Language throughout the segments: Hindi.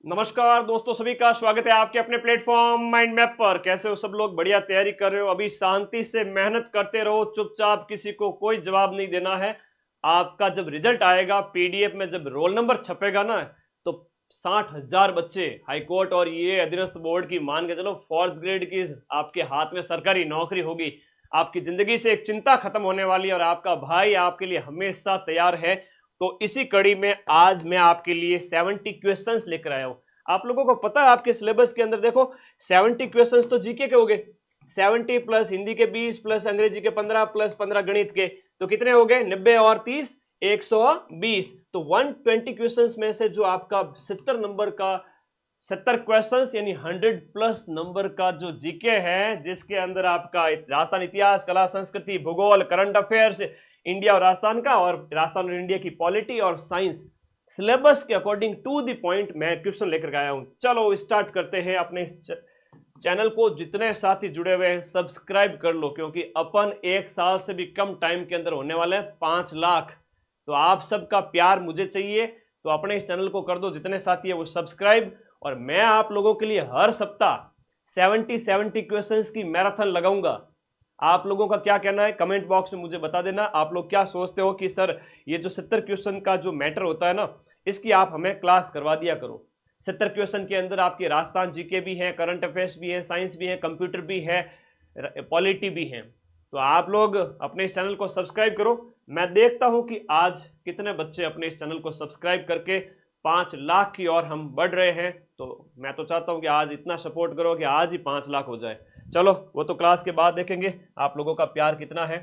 नमस्कार दोस्तों, सभी का स्वागत है आपके अपने प्लेटफॉर्म माइंड मैप पर। कैसे हो सब लोग? बढ़िया तैयारी कर रहे हो? अभी शांति से मेहनत करते रहो, चुपचाप, किसी को कोई जवाब नहीं देना है। आपका जब रिजल्ट आएगा पीडीएफ में, जब रोल नंबर छपेगा ना, तो 60,000 बच्चे हाईकोर्ट और ये अधीनस्थ बोर्ड की मान के चलो फोर्थ ग्रेड की आपके हाथ में सरकारी नौकरी होगी। आपकी जिंदगी से एक चिंता खत्म होने वाली है और आपका भाई आपके लिए हमेशा तैयार है। तो इसी कड़ी में आज मैं आपके लिए 70 क्वेश्चंस लेकर आया हूं। आप लोगों को पता है आपके सिलेबस के अंदर देखो 70 क्वेश्चंस तो जीके के हो गए, 70 प्लस हिंदी के 20 प्लस अंग्रेजी के 15 प्लस 15 गणित के, तो कितने हो गए? 90 और 30 120। तो 120 क्वेश्चंस में से जो आपका 70 नंबर का 70 क्वेश्चंस यानी 100 प्लस नंबर का जो जीके है, जिसके अंदर आपका राजस्थान इतिहास, कला, संस्कृति, भूगोल, करंट अफेयर्स, इंडिया और राजस्थान का, और राजस्थान और इंडिया की पॉलिटी और साइंस, सिलेबस के अकॉर्डिंग टू द पॉइंट मैं क्वेश्चन लेकर आया हूं। चलो स्टार्ट करते हैं। अपने इस चैनल को जितने साथी जुड़े हुए हैं सब्सक्राइब कर लो, क्योंकि अपन 1 साल से भी कम टाइम के अंदर होने वाले हैं 5 लाख। तो आप सबका प्यार मुझे चाहिए, तो अपने इस चैनल को कर दो, जितने साथी है वो सब्सक्राइब। और मैं आप लोगों के लिए हर सप्ताह 70 क्वेश्चंस की मैराथन लगाऊंगा। आप लोगों का क्या कहना है कमेंट बॉक्स में मुझे बता देना। आप लोग क्या सोचते हो कि सर ये जो 70 क्वेश्चन का जो मैटर होता है ना, इसकी आप हमें क्लास करवा दिया करो। 70 क्वेश्चन के अंदर आपके राजस्थान जीके भी है, करंट अफेयर्स भी है, साइंस भी है, कंप्यूटर भी है, पॉलिटी भी है। तो आप लोग अपने इस चैनल को सब्सक्राइब करो। मैं देखता हूं कि आज कितने बच्चे अपने इस चैनल को सब्सक्राइब करके 5 लाख की ओर हम बढ़ रहे हैं। तो मैं तो चाहता हूं कि आज इतना सपोर्ट करो कि आज ही 5 लाख हो जाए। चलो वो तो क्लास के बाद देखेंगे आप लोगों का प्यार कितना है।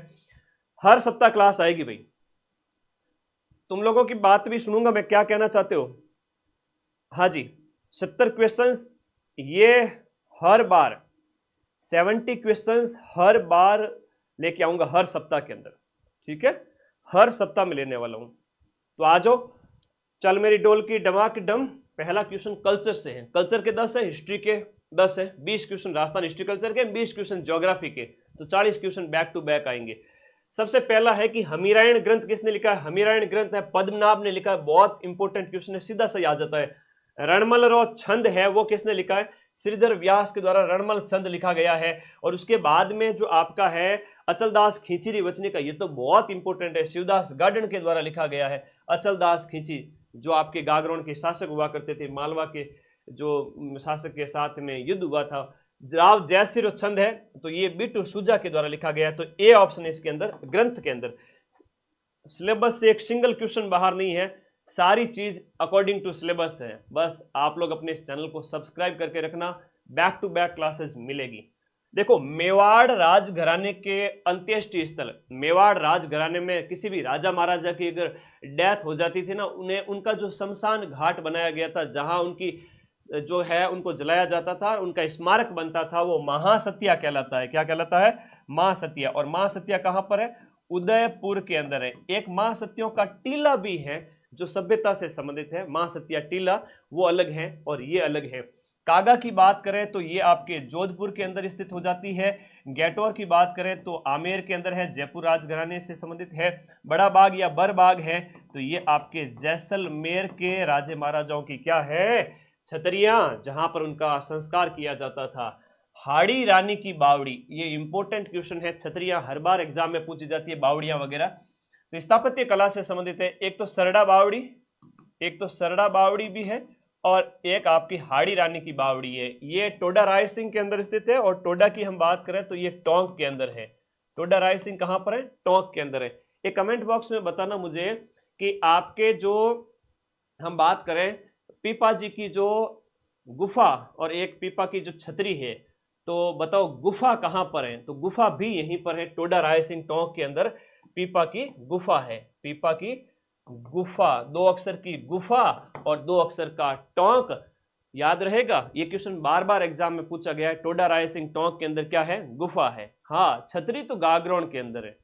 हर सप्ताह क्लास आएगी भाई। तुम लोगों की बात भी सुनूंगा मैं, क्या कहना चाहते हो? हाँ जी, 70 क्वेश्चंस ये हर बार 70 क्वेश्चंस हर बार लेके आऊंगा हर सप्ताह के अंदर। ठीक है, हर सप्ताह में लेने वाला हूं। तो आ जाओ, चल मेरी डोल की डमाक डम। पहला क्वेश्चन कल्चर से है। कल्चर के 10 है, हिस्ट्री के 10 है, 20 क्वेश्चन राजस्थान हिस्ट्री कल्चर के, 20 क्वेश्चन ज्योग्राफी के, तो 40 क्वेश्चन बैक टू बैक आएंगे। सबसे पहला है कि हमीरायण ग्रंथ किसने लिखा है? हमीरायण ग्रंथ है पद्मनाभ ने लिखा है। बहुत इंपॉर्टेंट क्वेश्चन है, सीधा सही आ जाता है। रणमल रो छंद है, वो किसने लिखा है? श्रीधर व्यास के द्वारा रणमल छंद लिखा गया है। और उसके बाद में जो आपका है अचलदास खींचीरी वचने का, ये तो बहुत इंपॉर्टेंट है, शिवदास गार्डन के द्वारा लिखा गया है। अचलदास खींची जो आपके गागरोन के शासक हुआ करते थे, मालवा के जो शासक के साथ में युद्ध हुआ था, राव जयसिर छंद है, तो ये बिट्टू सुजा के द्वारा लिखा गया है। तो ए ऑप्शन है इसके अंदर, ग्रंथ के अंदर। सिलेबस से एक सिंगल क्वेश्चन बाहर नहीं है, सारी चीज अकॉर्डिंग टू सिलेबस है। बस आप लोग अपने इस चैनल को सब्सक्राइब करके रखना, बैक टू बैक क्लासेस मिलेगी। देखो, मेवाड़ राजघराने के अंत्येष्टि स्थल, मेवाड़ राजघराने में किसी भी राजा महाराजा की अगर डेथ हो जाती थी ना, उन्हें उनका जो शमशान घाट बनाया गया था, जहां उनकी जो है उनको जलाया जाता था, उनका स्मारक बनता था, वो महासतिया कहलाता है। क्या कहलाता है? महासतिया। और महासतिया कहां पर है? उदयपुर के अंदर है। एक महासतियों का टीला भी है जो सभ्यता से संबंधित है। महासतिया टीला वो अलग है और ये अलग है। कागा की बात करें तो ये आपके जोधपुर के अंदर स्थित हो जाती है। गैटोर की बात करें तो आमेर के अंदर है, जयपुर राजघराने से संबंधित है। बड़ा बाग या बरबाग है तो ये आपके जैसलमेर के राजे महाराजाओं की क्या है? छतरियां, जहां पर उनका संस्कार किया जाता था। हाड़ी रानी की बावड़ी, ये इंपॉर्टेंट क्वेश्चन है, छतरियां हर बार एग्जाम में पूछी जाती है, बावड़ियां वगैरह। तो स्थापत्य कला से संबंधित है। एक तो सरड़ा बावड़ी, एक तो सरड़ा बावड़ी भी है, और एक आपकी हाड़ी रानी की बावड़ी है। ये टोडा राय सिंह के अंदर स्थित है। और टोडा की हम बात करें तो ये टोंक के अंदर है। टोडा राय सिंह कहां पर है? टोंक के अंदर है। एक कमेंट बॉक्स में बताना मुझे कि आपके जो हम बात करें पीपा जी की जो गुफा और एक पीपा की जो छतरी है, तो बताओ गुफा कहां पर है? तो गुफा भी यहीं पर है, टोडा राय सिंह टोंक के अंदर पीपा की गुफा है। पीपा की गुफा, 2 अक्षर की गुफा और 2 अक्षर का टोंक, याद रहेगा। ये क्वेश्चन बार बार एग्जाम में पूछा गया है। टोडा राय सिंह टोंक के अंदर क्या है? गुफा है। हाँ, छतरी तो गागरोन के अंदर है।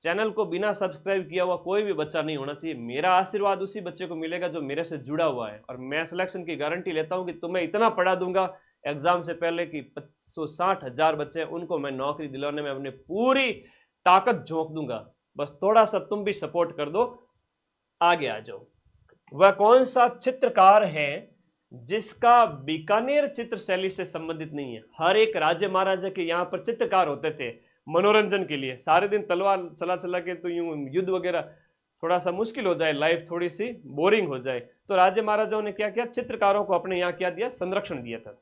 चैनल को बिना सब्सक्राइब किया हुआ कोई भी बच्चा नहीं होना चाहिए। मेरा आशीर्वाद उसी बच्चे को मिलेगा जो मेरे से जुड़ा हुआ है। और मैं सिलेक्शन की गारंटी लेता हूं कि तुम्हें इतना पढ़ा दूंगा एग्जाम से पहले कि 60,000 बच्चे उनको मैं नौकरी दिलाने में अपनी पूरी ताकत झोंक दूंगा। बस थोड़ा सा तुम भी सपोर्ट कर दो, आगे आ जाओ। वह कौन सा चित्रकार है जिसका बीकानेर चित्र शैली से संबंधित नहीं है। हर एक राजे महाराजा के यहाँ पर चित्रकार होते थे मनोरंजन के लिए। सारे दिन तलवार चला चला के तो यूं युद्ध वगैरह थोड़ा सा मुश्किल हो जाए, लाइफ थोड़ी सी बोरिंग हो जाए, तो राजे महाराजाओं ने क्या किया, चित्रकारों को अपने यहाँ क्या दिया, संरक्षण दिया था,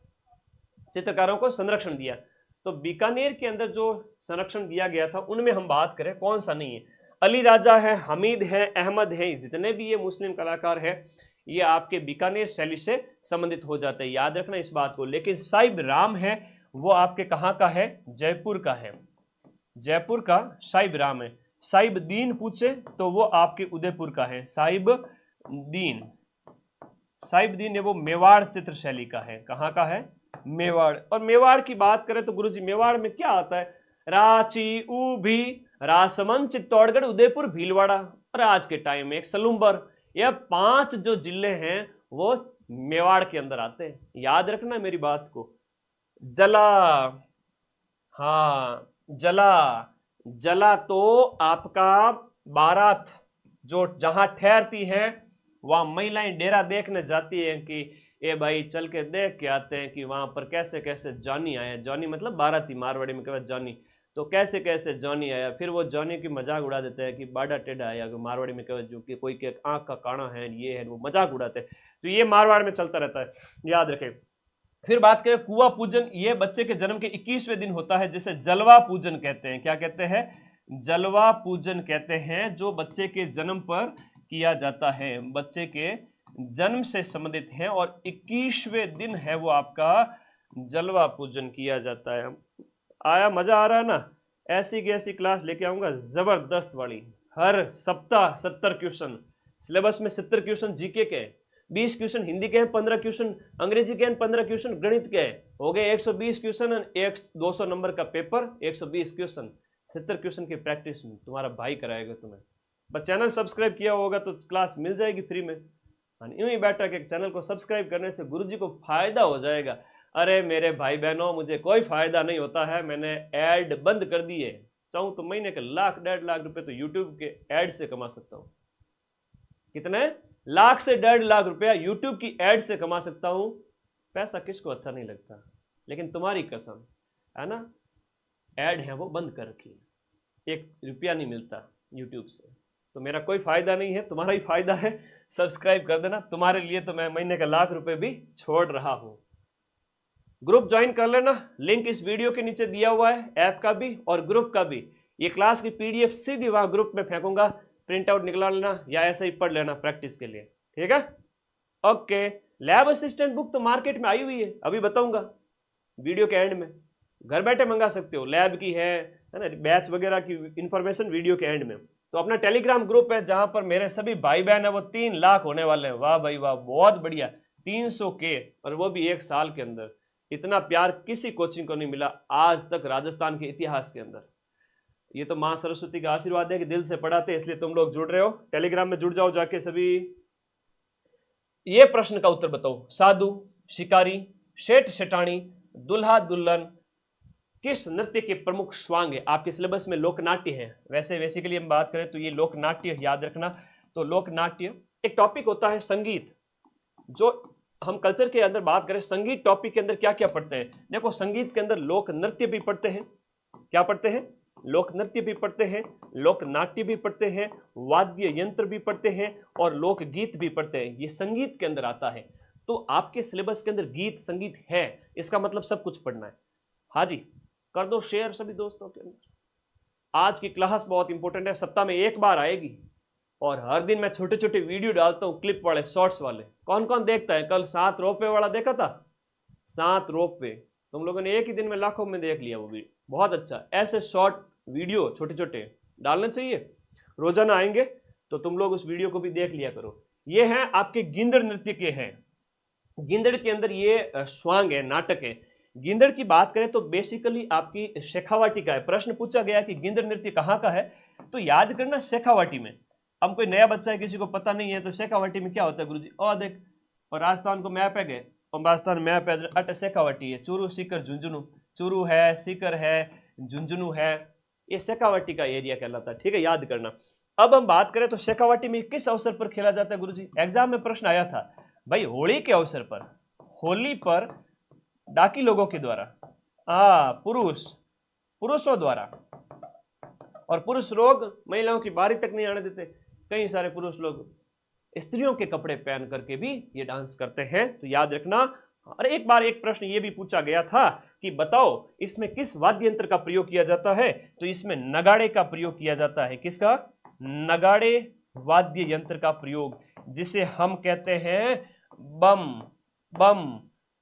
चित्रकारों को संरक्षण दिया। तो बीकानेर के अंदर जो संरक्षण दिया गया था उनमें हम बात करें कौन सा नहीं है, अली राजा है, हमीद है, अहमद है, जितने भी ये मुस्लिम कलाकार है ये आपके बीकानेर शैली से संबंधित हो जाते हैं, याद रखना इस बात को। लेकिन साहिब राम है वो आपके कहाँ का है, जयपुर का है, जयपुर का साहिब राम है। साहिब दीन पूछे तो वो आपके उदयपुर का है, साहिब दीन, साहिब दीन है वो मेवाड़ चित्र शैली का है, कहाँ का है, मेवाड़। और मेवाड़ की बात करें तो गुरुजी मेवाड़ में क्या आता है, रांची, ऊभी, राजसमंद, चित्तौड़गढ़, उदयपुर, भीलवाड़ा और आज के टाइम में एक सलूम्बर, यह 5 जो जिले हैं वो मेवाड़ के अंदर आते हैं, याद रखना मेरी बात को। जला, हाँ जला, जला तो आपका बारात जो जहां ठहरती है वहां महिलाएं डेरा देखने जाती हैं कि ए भाई चल के देख के आते हैं कि वहां पर कैसे कैसे जॉनी आया, जॉनी मतलब बाराती, मारवाड़ी में कहते जॉनी, तो कैसे कैसे जॉनी आया, फिर वो जॉनी की मजाक उड़ा देते हैं कि बाड़ा टेढ़ा आया, मारवाड़ी में कहते जो कि कोई के आंख का काना है, ये है, वो मजाक उड़ाते हैं, तो ये मारवाड़ में चलता रहता है, याद रखें। फिर बात करें कुआ पूजन, ये बच्चे के जन्म के 21वें दिन होता है जिसे जलवा पूजन कहते हैं, क्या कहते हैं, जलवा पूजन कहते हैं, जो बच्चे के जन्म पर किया जाता है, बच्चे के जन्म से संबंधित है और 21वें दिन है वो आपका जलवा पूजन किया जाता है। आया, मजा आ रहा है ना, ऐसी की ऐसी क्लास लेके आऊंगा जबरदस्त वाली, हर सप्ताह 70 क्वेश्चन, सिलेबस में 70 क्वेश्चन जीके के, 20 क्वेश्चन हिंदी के हैं, 15 क्वेश्चन अंग्रेजी के हैं, 15 क्वेश्चन गणित के हैं, हो गए 120 क्वेश्चन, 200 नंबर का पेपर, 120 क्वेश्चन, 70 क्वेश्चन की प्रैक्टिस में तुम्हारा भाई कराएगा तुम्हें। बस चैनल सब्सक्राइब किया होगा तो क्लास मिल जाएगी फ्री में, यूं ही बैठा के चैनल को सब्सक्राइब करने से गुरुजी को फायदा हो जाएगा। अरे मेरे भाई बहनों मुझे कोई फायदा नहीं होता है, मैंने ऐड बंद कर दिए, चाहूं तो महीने के 1 लाख 1.5 लाख रुपए तो यूट्यूब के ऐड से कमा सकता हूं, कितने लाख से 1.5 लाख रुपया यूट्यूब की ऐड से कमा सकता हूं। पैसा किसको अच्छा नहीं लगता, लेकिन तुम्हारी कसम है ना, ऐड है वो बंद कर रखी है, 1 रुपया नहीं मिलता यूट्यूब से, तो मेरा कोई फायदा नहीं है, तुम्हारा ही फायदा है, सब्सक्राइब कर देना, तुम्हारे लिए तो मैं महीने का 1 लाख रुपए भी छोड़ रहा हूं। ग्रुप ज्वाइन कर लेना, लिंक इस वीडियो के नीचे दिया हुआ है, ऐप का भी और ग्रुप का भी। ये क्लास की पीडीएफ सीधी वहां ग्रुप में फेंकूंगा, प्रिंट आउट निकला लेना या ऐसे ही पढ़ लेना प्रैक्टिस के लिए, ठीक है। ओके, लैब असिस्टेंट बुक तो मार्केट में आई हुई है, अभी बताऊंगा वीडियो के एंड में, घर बैठे मंगा सकते हो, लैब की है ना, बैच वगैरह की इंफॉर्मेशन वीडियो के एंड में। तो अपना टेलीग्राम ग्रुप है जहां पर मेरे सभी भाई बहन है वो 3 लाख होने वाले हैं, वाह भाई वाह, बहुत बढ़िया, 300 के, और वो भी 1 साल के अंदर। इतना प्यार किसी कोचिंग को नहीं मिला आज तक राजस्थान के इतिहास के अंदर। ये तो मां सरस्वती का आशीर्वाद है कि दिल से पढ़ाते, इसलिए तुम लोग जुड़ रहे हो, टेलीग्राम में जुड़ जाओ जाके सभी। ये प्रश्न का उत्तर बताओ, साधु, शिकारी, शेठ शेठानी, दुल्हा दुल्हन किस नृत्य के प्रमुख स्वांग है। आपके सिलेबस में लोकनाट्य है, वैसे बेसिकली हम बात करें तो ये लोकनाट्य याद रखना। तो लोकनाट्य एक टॉपिक होता है, संगीत, जो हम कल्चर के अंदर बात करें, संगीत टॉपिक के अंदर क्या क्या पढ़ते हैं, देखो संगीत के अंदर लोक नृत्य भी पढ़ते हैं, क्या पढ़ते हैं, लोक नृत्य भी पढ़ते हैं, लोक नाट्य भी पढ़ते हैं, वाद्य यंत्र भी पढ़ते हैं और लोक गीत भी पढ़ते हैं, ये संगीत के अंदर आता है। तो आपके सिलेबस के अंदर गीत संगीत है, इसका मतलब सब कुछ पढ़ना है। हाँ जी, कर दो शेयर सभी दोस्तों के अंदर। आज की क्लास बहुत इंपॉर्टेंट है, सप्ताह में 1 बार आएगी और हर दिन मैं छोटे छोटे वीडियो डालता हूँ, क्लिप वाले, शॉर्ट्स वाले। कौन कौन देखता है, कल 7 रोपवे वाला देखा था, 7 रोपवे तुम लोगों ने एक ही दिन में लाखों में देख लिया, वो भी बहुत अच्छा। ऐसे शॉर्ट वीडियो छोटे छोटे डालने चाहिए, रोजाना आएंगे तो तुम लोग उस वीडियो को भी देख लिया करो। ये हैं आपके गिंदड़ नृत्य के हैं, गिंदड़ के अंदर ये स्वांग है, नाटक है। गिंदड़ की बात करें तो बेसिकली आपकी शेखावाटी का है। प्रश्न पूछा गया कि गिंदड़ नृत्य कहाँ का है, तो याद करना शेखावाटी में। अब कोई नया बच्चा है, किसी को पता नहीं है, तो शेखावाटी में क्या होता है गुरुजी, और देख, और राजस्थान को मैप है गए, और राजस्थान मैप है, अट शेखावाटी है, चूरू सीकर झुंझुनू, चूरू है, सीकर है, झुंझुनू है, ये शेखावाटी का एरिया कहलाता है, ठीक है, याद करना। अब हम बात करें तो शेखावाटी में किस अवसर पर खेला जाता है गुरुजी, एग्जाम में प्रश्न आया था भाई, होली के अवसर पर, होली पर डाकी लोगों के द्वारा, पुरुषों द्वारा, और पुरुष लोग महिलाओं की बारी तक नहीं आने देते। कई सारे पुरुष लोग स्त्रियों के कपड़े पहन करके भी ये डांस करते हैं, तो याद रखना। और एक बार एक प्रश्न ये भी पूछा गया था कि बताओ इसमें किस वाद्य यंत्र का प्रयोग किया जाता है, तो इसमें नगाड़े का प्रयोग किया जाता है। किसका? नगाड़े वाद्य यंत्र का प्रयोग, जिसे हम कहते हैं बम। बम,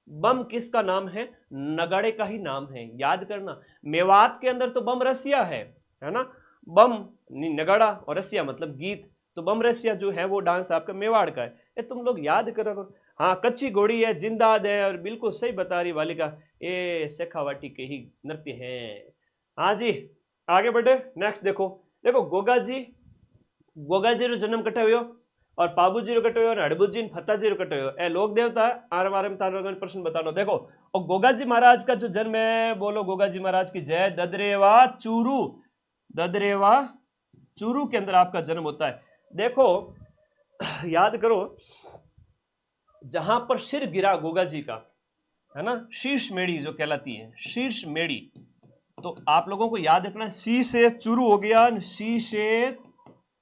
बम किसका नाम है? नगाड़े का ही नाम है, याद करना। मेवात के अंदर तो बम रसिया है ना, बम नगाड़ा और रसिया मतलब गीत, तो बम रसिया जो है वो डांस आपका मेवाड़ का है। ये तुम लोग याद करो। हाँ, कच्ची घोड़ी है, जिंदाद है, और बिल्कुल सही बता रही बालिका, ये शेखावाटी के ही नृत्य हैं। हाँ जी, आगे बढ़े। नेक्स्ट देखो गोगा जी रो जन्म कटे हुए और पाबूजी रो कटे हुए और हड़बूजी फताजी रो कटे हुए, ए लोक देवता आर बारे में तारो प्रश्न बता लो। देखो, और गोगा जी महाराज का जो जन्म है, बोलो गोगा जी महाराज की जय। ददरेवा चूरू के अंदर आपका जन्म होता है। देखो याद करो, जहां पर सिर गिरा गोगा जी का, है ना, शीर्ष मेढ़ी जो कहलाती है, शीर्ष मेढ़ी, तो आप लोगों को याद रखना, सी से चूरू हो गया, सी से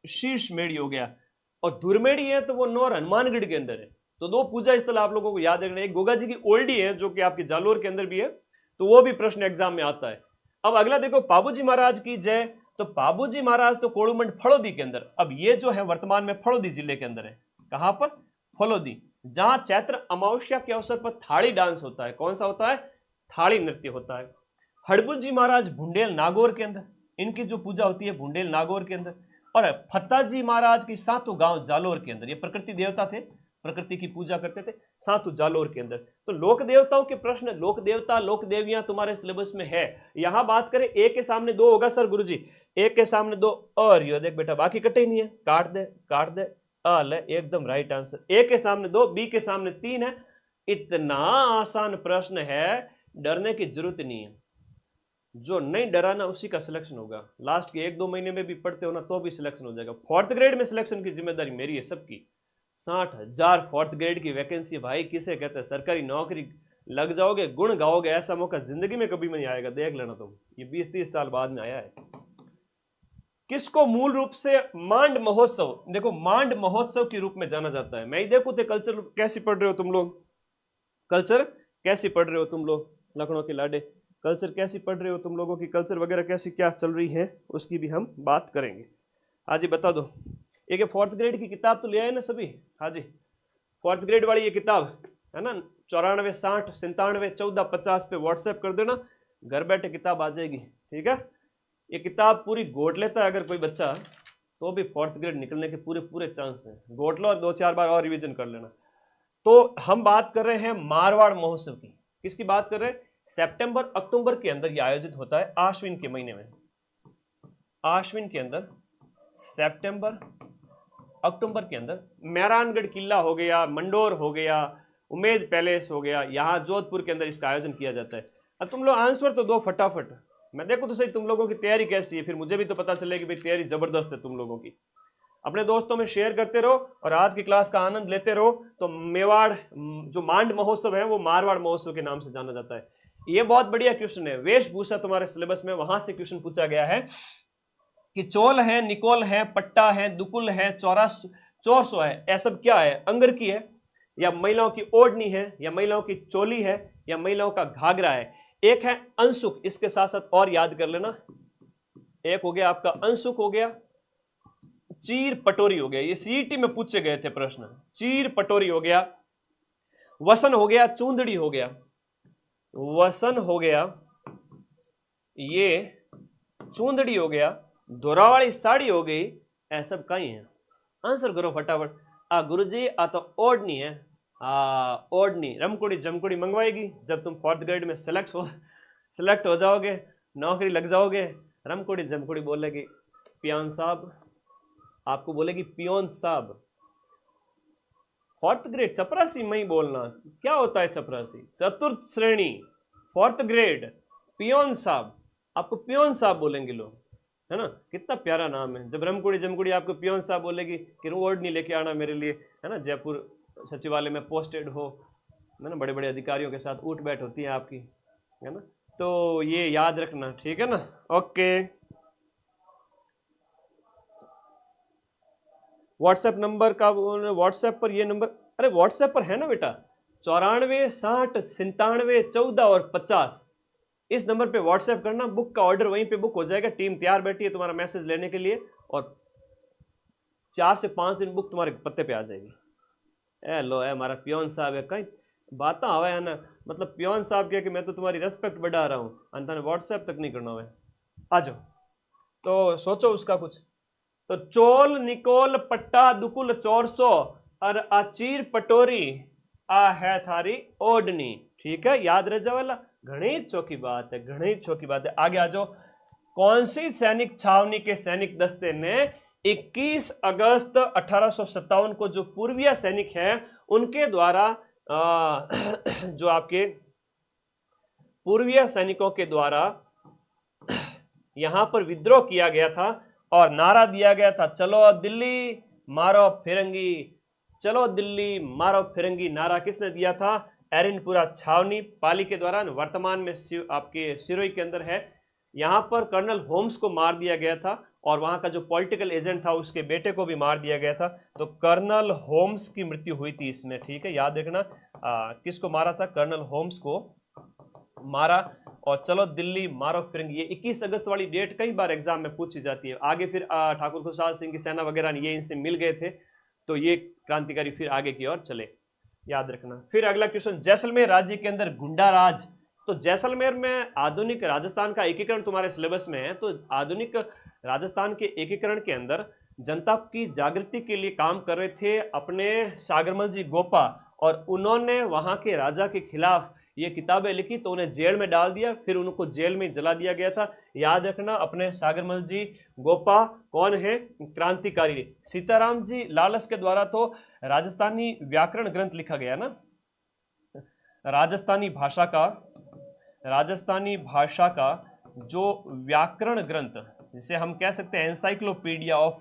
शीर्ष मेढ़ी हो गया, और धुरमेढ़ी है तो वो नौर हनुमानगढ़ के अंदर है। तो दो पूजा स्थल आप लोगों को याद रखना। एक गोगा जी की ओल्डी है जो कि आपकी जालोर के अंदर भी है, तो वो भी प्रश्न एग्जाम में आता है। अब अगला देखो, पाबूजी महाराज की जय। तो पाबूजी महाराज तो कोड़ूमंड फड़ोदी के अंदर, अब ये जो है वर्तमान में फड़ोदी जिले के अंदर है। कहां पर? फलोदी, जहां चैत्र अमावस्या के अवसर पर थाली डांस होता है। कौन सा होता है? थाली नृत्य होता है। हड़बुज जी महाराज भुंडेल नागौर के अंदर, इनकी जो पूजा होती है भुंडेल नागौर के अंदर। और फत्ताजी महाराज की सातों गांव जालोर के अंदर, ये प्रकृति देवता थे, प्रकृति की पूजा करते थे, सातु जालोर के अंदर। तो लोक देवताओं के प्रश्न, लोक देवता लोक देवियां तुम्हारे सिलेबस में है। यहां बात करें, एक के सामने दो होगा सर गुरुजी, एक के सामने दो, और यो देख बेटा बाकी कटे ही नहीं है, काट दे अल है एकदम राइट आंसर। ए के सामने दो, बी के सामने 3 है। इतना आसान प्रश्न है, डरने की जरूरत नहीं है। जो नहीं डराना उसी का सिलेक्शन होगा। लास्ट के 1-2 महीने में भी पढ़ते हो ना तो भी सिलेक्शन हो जाएगा। 4th ग्रेड में सिलेक्शन की जिम्मेदारी मेरी है सबकी। 60,000 4th ग्रेड की वैकेंसी, भाई किसे कहते हैं, सरकारी नौकरी लग जाओगे, गुण गाओगे, ऐसा मौका जिंदगी में कभी नहीं आएगा, देख लेना तुम। ये 20-30 साल बाद में आया है। किसको मूल रूप से मांड महोत्सव, देखो मांड महोत्सव के रूप में जाना जाता है। मैं ही देखो थे कल्चर कैसी पढ़ रहे हो तुम लोग, कल्चर कैसी पढ़ रहे हो तुम लोग, लखनऊ के लाडे, कल्चर कैसी पढ़ रहे हो तुम लोगों की, कल्चर वगैरह कैसी क्या चल रही है, उसकी भी हम बात करेंगे। हाँ जी बता दो, एक 4th ग्रेड की किताब तो ले आए ना सभी? हाँ जी, 4th ग्रेड वाली ये किताब है ना, 94 60 97 14 50 पे व्हाट्सएप कर देना, घर बैठे किताब आ जाएगी। ठीक है, ये किताब पूरी गोट लेता है अगर कोई बच्चा, तो भी 4th ग्रेड निकलने के पूरे पूरे चांस हैं। गोट लो और 2-4 बार और रिवीजन कर लेना। तो हम बात कर रहे हैं मारवाड़ महोत्सव की। किसकी बात कर रहे हैं? सितंबर अक्टूबर के अंदर ये आयोजित होता है, आश्विन के महीने में। आश्विन के अंदर, सितंबर अक्टूबर के अंदर मेहरानगढ़ किला हो गया, मंडोर हो गया, उमेद पैलेस हो गया, यहाँ जोधपुर के अंदर इसका आयोजन किया जाता है। अब तुम लोग आंसर तो दो फटाफट, मैं देखो तो सही तुम लोगों की तैयारी कैसी है, फिर मुझे भी तो पता चले कि भाई तैयारी जबरदस्त है तुम लोगों की। अपने दोस्तों में शेयर करते रहो और आज की क्लास का आनंद लेते रहो। तो मेवाड़ जो मांड महोत्सव है वो मारवाड़ महोत्सव के नाम से जाना जाता है। ये बहुत बढ़िया क्वेश्चन है, वेशभूषा तुम्हारे सिलेबस में वहां से क्वेश्चन पूछा गया है कि चोल है, निकोल है, पट्टा है, दुकुल है, चौरसो है, यह सब क्या है? अंगर की है, या महिलाओं की ओढ़नी है, या महिलाओं की चोली है, या महिलाओं का घाघरा है। एक है अंशुक, इसके साथ साथ और याद कर लेना, एक हो गया आपका अंशुक, हो गया चीर पटोरी, हो गया, ये सीईटी में पूछे गए थे प्रश्न, चीर पटोरी हो गया, वसन हो गया, चूंदड़ी हो गया, वसन हो गया, ये चूंदड़ी हो गया, दोरावाली साड़ी हो गई, ऐसा सब कहीं है। आंसर करो फटाफट। गुरुजी आ तो ओढ़नी है, ओढ़नी रमकुड़ी जमकुड़ी मंगवाएगी जब तुम 4th ग्रेड में सिलेक्ट हो जाओगे, नौकरी लग जाओगे। रमकुड़ी जमकुड़ी बोलेगी पियोन साहब, आपको बोलेगी पियोन साहब। 4th ग्रेड चपरासी में ही बोलना, क्या होता है चपरासी? चतुर्थ श्रेणी 4th ग्रेड पियोन साहब, आपको पियोन साहब बोलेंगे लोग, है ना। कितना प्यारा नाम है। जब रमकुड़ी जमकुड़ी आपको पियोन साहब बोलेगी कि ओढ़नी लेके आना मेरे लिए, है ना, जयपुर सचिवालय में पोस्टेड हो, है ना, बड़े बड़े अधिकारियों के साथ उठ बैठ होती है आपकी, है ना, तो ये याद रखना, ठीक है ना। ओके, व्हाट्सएप नंबर का, व्हाट्सएप पर ये नंबर, अरे व्हाट्सएप पर है ना बेटा, 94 60 97 14 और 50, इस नंबर पे व्हाट्सएप करना, बुक का ऑर्डर वहीं पे बुक हो जाएगा, टीम तैयार बैठी है तुम्हारा मैसेज लेने के लिए, और 4 से 5 दिन बुक तुम्हारे पत्ते पे आ जाएगी। ए लो है हमारा पियोन साहब है, कहीं बात हवा है ना, मतलब पियोन साहब कह कि मैं तो तुम्हारी रेस्पेक्ट बढ़ा रहा हूँ, अंत व्हाट्सएप तक नहीं करना है। आ जाओ, तो सोचो उसका कुछ, तो चोल निकोल पट्टा दुकुल 400 और अचीर पटोरी आ है थारी ओडनी, ठीक है, याद रह जाओ, घनी चौकी बात है, घनी चौकी बात है। आगे आ जाओ, कौन सी सैनिक छावनी के सैनिक दस्ते ने 21 अगस्त 1857 को जो पूर्वीय सैनिक हैं उनके द्वारा जो आपके पूर्वीय सैनिकों के द्वारा यहां पर विद्रोह किया गया था और नारा दिया गया था, चलो दिल्ली मारो फिरंगी, चलो दिल्ली मारो फिरंगी, नारा किसने दिया था? एरिनपुरा छावनी पाली के दौरान, वर्तमान में आपके सिरोही के अंदर है। यहां पर कर्नल होम्स को मार दिया गया था और वहां का जो पॉलिटिकल एजेंट था उसके बेटे को भी मार दिया गया था, तो कर्नल होम्स की मृत्यु हुई थी इसमें, ठीक है, याद रखना। किसको मारा था? कर्नल होम्स को मारा। और चलो दिल्ली मारो फिरंगी, ये 21 अगस्त वाली डेट कई बार एग्जाम में पूछी जाती है। आगे फिर ठाकुर खुशहाल सिंह की सेना वगैरह ये इनसे मिल गए थे, तो ये क्रांतिकारी फिर आगे की ओर चले, याद रखना। फिर अगला क्वेश्चन, जैसलमेर राज्य के अंदर गुंडा राज, तो जैसलमेर में आधुनिक राजस्थान का एकीकरण तुम्हारे सिलेबस में है, तो आधुनिक राजस्थान के एकीकरण के अंदर जनता की जागृति के लिए काम कर रहे थे अपने सागरमल जी गोपा, और उन्होंने वहां के राजा के खिलाफ ये किताबें लिखी, तो उन्हें जेल में डाल दिया, फिर उनको जेल में जला दिया गया था। याद रखना, अपने सागरमल जी गोपा कौन है? क्रांतिकारी। सीताराम जी लालस के द्वारा तो राजस्थानी व्याकरण ग्रंथ लिखा गया ना, राजस्थानी भाषा का जो व्याकरण ग्रंथ, जिसे हम कह सकते हैं एनसाइक्लोपीडिया ऑफ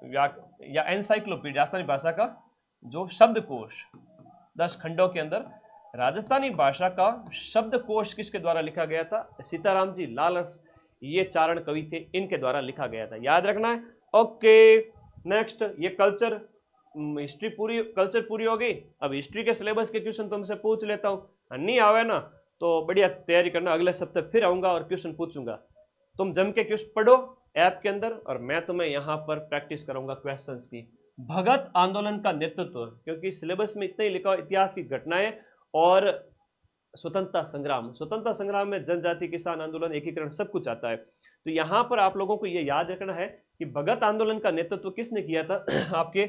या एनसाइक्लोपीडिया, राजस्थानी भाषा का जो शब्दकोश 10 खंडों के अंदर राजस्थानी भाषा का शब्दकोश किसके द्वारा लिखा गया था? सीताराम जी लालस, ये चारण कवि थे, इनके द्वारा लिखा गया था, याद रखना है। ओके, नेक्स्ट, ये कल्चर हिस्ट्री पूरी, कल्चर पूरी हो गई। अब हिस्ट्री के सिलेबस के क्वेश्चन तुमसे पूछ लेता हूँ, नहीं आवे ना तो बढ़िया तैयारी करना, अगले सप्ताह फिर आऊंगा और क्वेश्चन पूछूंगा। तुम जम के क्वेश्चन पढ़ो ऐप के अंदर, और मैं तुम्हें यहाँ पर प्रैक्टिस कराऊंगा क्वेश्चंस की। भगत आंदोलन का नेतृत्व, क्योंकि सिलेबस में इतना ही लिखा हो, इतिहास की घटनाएं और स्वतंत्रता संग्राम में जनजाति किसान आंदोलन एकीकरण सब कुछ आता है। तो यहाँ पर आप लोगों को ये याद रखना है कि भगत आंदोलन का नेतृत्व किसने किया था? आपके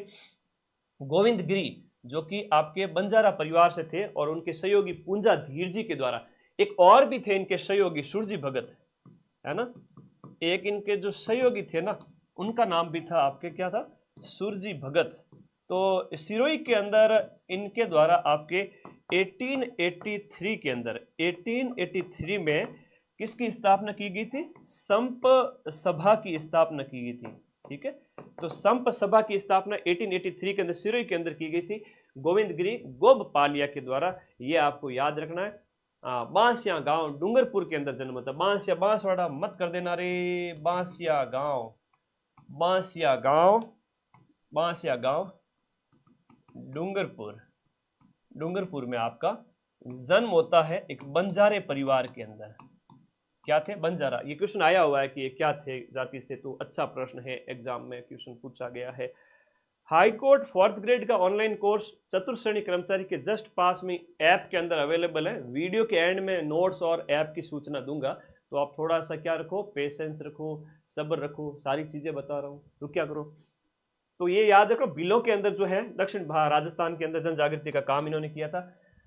गोविंद गिरी, जो कि आपके बंजारा परिवार से थे, और उनके सहयोगी पूंजा धीर जी के द्वारा। एक और भी थे इनके सहयोगी, सुरजी भगत, है ना, एक इनके जो सहयोगी थे ना, उनका नाम भी था आपके, क्या था? सुरजी भगत। तो सिरोही के अंदर इनके द्वारा आपके 1883 के अंदर, 1883 में किसकी स्थापना की गई थी? संप सभा की स्थापना की गई थी, ठीक है। तो संप सभा की स्थापना 1883 के अंदर सिरोही के अंदर की गई थी, गोविंद गिरी गोबपालिया के द्वारा, ये आपको याद रखना है। बांसिया गांव डूंगरपुर के अंदर जन्म था। बांसिया बांसवाड़ा मत कर देना रे, बांसिया गांव, बांसिया गांव, बांसिया गांव डूंगरपुर में आपका जन्म होता है एक बंजारे परिवार के अंदर। क्या थे? बंजारा। ये क्वेश्चन आया हुआ है कि ये क्या थे जाति से, तो अच्छा प्रश्न है, एग्जाम में क्वेश्चन पूछा गया है। हाई कोर्ट 4th ग्रेड का ऑनलाइन कोर्स चतुर्थ श्रेणी कर्मचारी के जस्ट पास में ऐप के अंदर अवेलेबल है। वीडियो के एंड में नोट्स और ऐप की सूचना दूंगा, तो आप थोड़ा सा क्या रखो, पेशेंस रखो, सब्र रखो, सारी चीजें बता रहा हूँ तो क्या करो। तो ये याद रखो, बिलों के अंदर जो है दक्षिण राजस्थान के अंदर जन जागृति का काम इन्होंने किया था।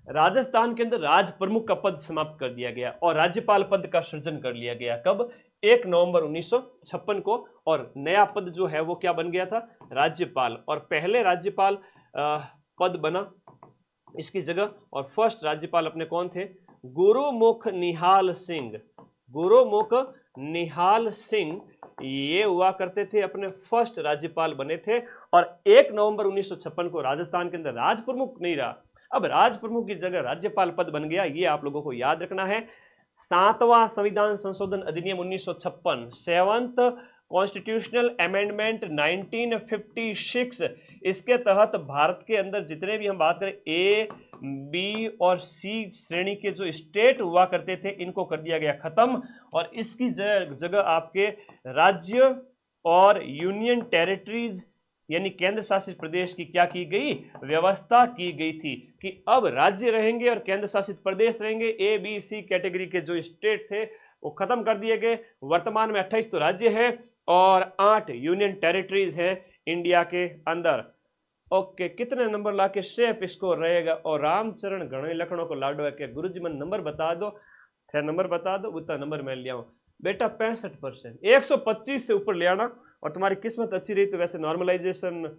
राजस्थान के अंदर राज प्रमुख का पद समाप्त कर दिया गया और राज्यपाल पद का सृजन कर लिया गया। कब? 1 नवंबर 1956 को। और नया पद जो है वो क्या बन गया था? राज्यपाल। और पहले राज्यपाल पद बना इसकी जगह, और फर्स्ट राज्यपाल अपने कौन थे? गुरुमुख निहाल सिंह। गुरुमुख निहाल सिंह ये हुआ करते थे, अपने फर्स्ट राज्यपाल बने थे। और 1 नवंबर 1956 को राजस्थान के अंदर राज प्रमुख नहीं रहा, अब राज प्रमुख की जगह राज्यपाल पद बन गया, ये आप लोगों को याद रखना है। 7वां संविधान संशोधन अधिनियम 1956, 7th कॉन्स्टिट्यूशनल अमेंडमेंट 1956, इसके तहत भारत के अंदर जितने भी हम बात करें ए, बी और सी श्रेणी के जो स्टेट हुआ करते थे, इनको कर दिया गया खत्म, और इसकी जगह आपके राज्य और यूनियन टेरिटरीज यानी केंद्र शासित प्रदेश की क्या की गई, व्यवस्था की गई थी कि अब राज्य रहेंगे और केंद्र शासित प्रदेश रहेंगे। ए, बी, सी कैटेगरी के जो स्टेट थे वो खत्म कर दिए गए। वर्तमान में 28 तो राज्य है और 8 यूनियन टेरिटरीज हैं इंडिया के अंदर। ओके, कितने नंबर लाके शेप इसको रहेगा। और रामचरण घणे लखनों को लाडो है कि गुरुजी मन नंबर बता दो, थे नंबर बता दो, उतना नंबर मैं ले आऊं बेटा। 65%, 125 से ऊपर ले आना। और तुम्हारी किस्मत अच्छी रही तो वैसे नॉर्मलाइजेशन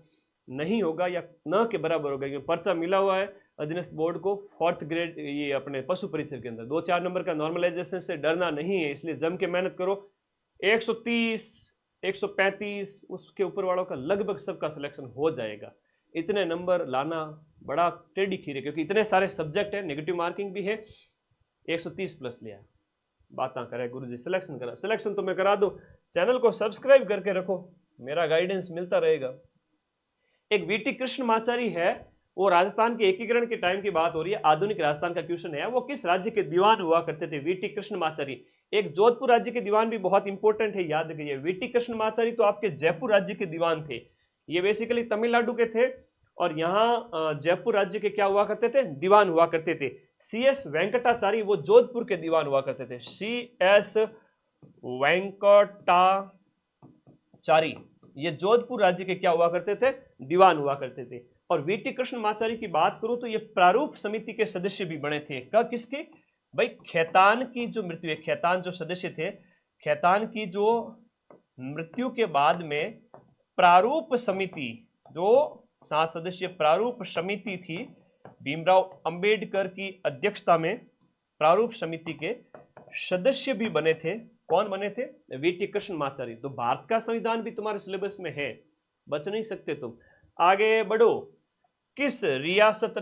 नहीं होगा या न के बराबर होगा, क्योंकि पर्चा मिला हुआ है अधीनस्थ बोर्ड को 4th ग्रेड ये अपने पशु परिचय के अंदर 2-4 नंबर का नॉर्मलाइजेशन से डरना नहीं है, इसलिए जम के मेहनत करो। 130, 135 उसके ऊपर वालों का लगभग सबका सिलेक्शन हो जाएगा। इतने नंबर लाना बड़ा टेढ़ी खीर है, क्योंकि इतने सारे सब्जेक्ट है, नेगेटिव मार्किंग भी है। 130 प्लस लिया, बात करे गुरुजी सिलेक्शन करा, सिलेक्शन तो मैं करा दूं। चैनल को सब्सक्राइब करके रखो, मेरा गाइडेंस मिलता रहेगा। एक वीटी कृष्णमाचारी है, वो राजस्थान के एकीकरण के टाइम की बात हो रही है, आधुनिक राजस्थान का क्वेश्चन है। वो किस राज्य के दीवान हुआ करते थे? वीटी कृष्णमाचारी। एक जोधपुर राज्य के दीवान भी बहुत इंपॉर्टेंट है, याद रखिए। वीटी कृष्णमाचारी तो आपके जयपुर राज्य के दीवान थे, ये बेसिकली तमिलनाडु के थे, और यहाँ जयपुर राज्य के क्या हुआ करते थे? दीवान हुआ करते थे। CS वेंकटाचारी वो जोधपुर के दीवान हुआ करते थे। CS वेंकटाचारी ये जोधपुर राज्य के क्या हुआ करते थे? दीवान हुआ करते थे। और वीटी कृष्णमाचारी की बात करूं तो ये प्रारूप समिति के सदस्य भी बने थे। कब? किसके? भाई खैतान की जो मृत्यु है, खैतान जो सदस्य थे, खैतान की जो मृत्यु के बाद में प्रारूप समिति, जो 7 सदस्यीय प्रारूप समिति थी, भीमराव अंबेडकर की अध्यक्षता में प्रारूप समिति के सदस्य भी बने थे। कौन बने थे? वीटी कृष्णमाचारी। तो भारत का संविधान भी तुम्हारे सिलेबस में है, बच नहीं सकते तुम। आगे बढ़ो। किस रियासत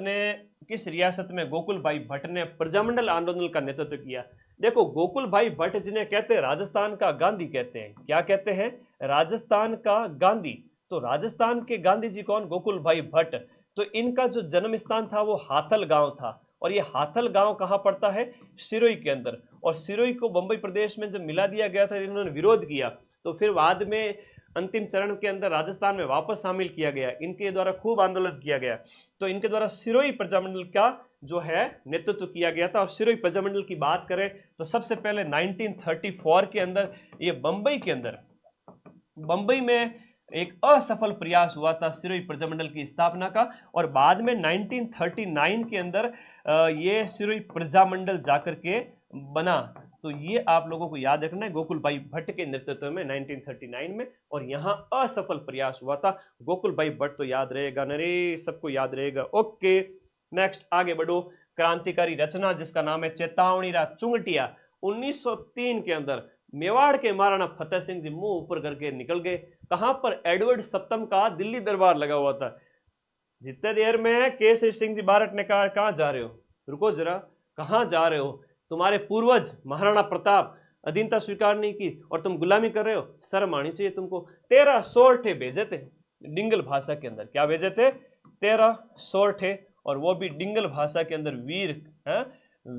में गोकुल भाई भट्ट ने प्रजामंडल आंदोलन का नेतृत्व किया? देखो, गोकुल भाई भट्ट जिन्हें कहते हैं राजस्थान का गांधी कहते हैं। क्या कहते हैं? राजस्थान का गांधी। तो राजस्थान के गांधी जी कौन? गोकुल भाई भट्ट। तो इनका जो जन्म स्थान था वो हाथल गांव था, और ये हाथल गांव कहां पड़ता है? सिरोही के अंदर। और सिरोही को बंबई प्रदेश में जब मिला दिया गया था, इन्होंने विरोध किया, तो फिर बाद में अंतिम चरण के अंदर राजस्थान में वापस शामिल किया गया। इनके द्वारा खूब आंदोलन किया गया, तो इनके द्वारा सिरोही प्रजामंडल का जो है नेतृत्व किया गया था। और सिरोही प्रजामंडल की बात करें तो सबसे पहले 1934 के अंदर ये बंबई में एक असफल प्रयास हुआ था सिरोही प्रजामंडल की स्थापना का, और बाद में 1939 के अंदर ये सिरोही प्रजामंडल जाकर के बना। तो ये आप लोगों को याद रखना है, गोकुल भाई भट्ट के नेतृत्व में 1939 में, और यहाँ असफल प्रयास हुआ था। गोकुल भाई भट्ट तो याद रहेगा नरे, सबको याद रहेगा। ओके, नेक्स्ट आगे बढ़ो। क्रांतिकारी रचना जिसका नाम है चेतावनी चुंगटिया। 1903 के अंदर मेवाड़ के महाराणा फतेह सिंह जी मुंह ऊपर करके निकल गए। कहां पर? एडवर्ड सप्तम का दिल्ली दरबार लगा हुआ था। जितने देर में केसरी सिंह जी भारत ने कहा, कहां जा रहे हो? रुको जरा, कहां जा रहे हो? तुम्हारे पूर्वज महाराणा प्रताप अधीनता स्वीकार नहीं की और तुम गुलामी कर रहे हो, शर्म आनी चाहिए तुमको। 13 सोरठे भेजे थे डिंगल भाषा के अंदर। क्या भेजे थे? 13 सोरठे, और वो भी डिंगल भाषा के अंदर।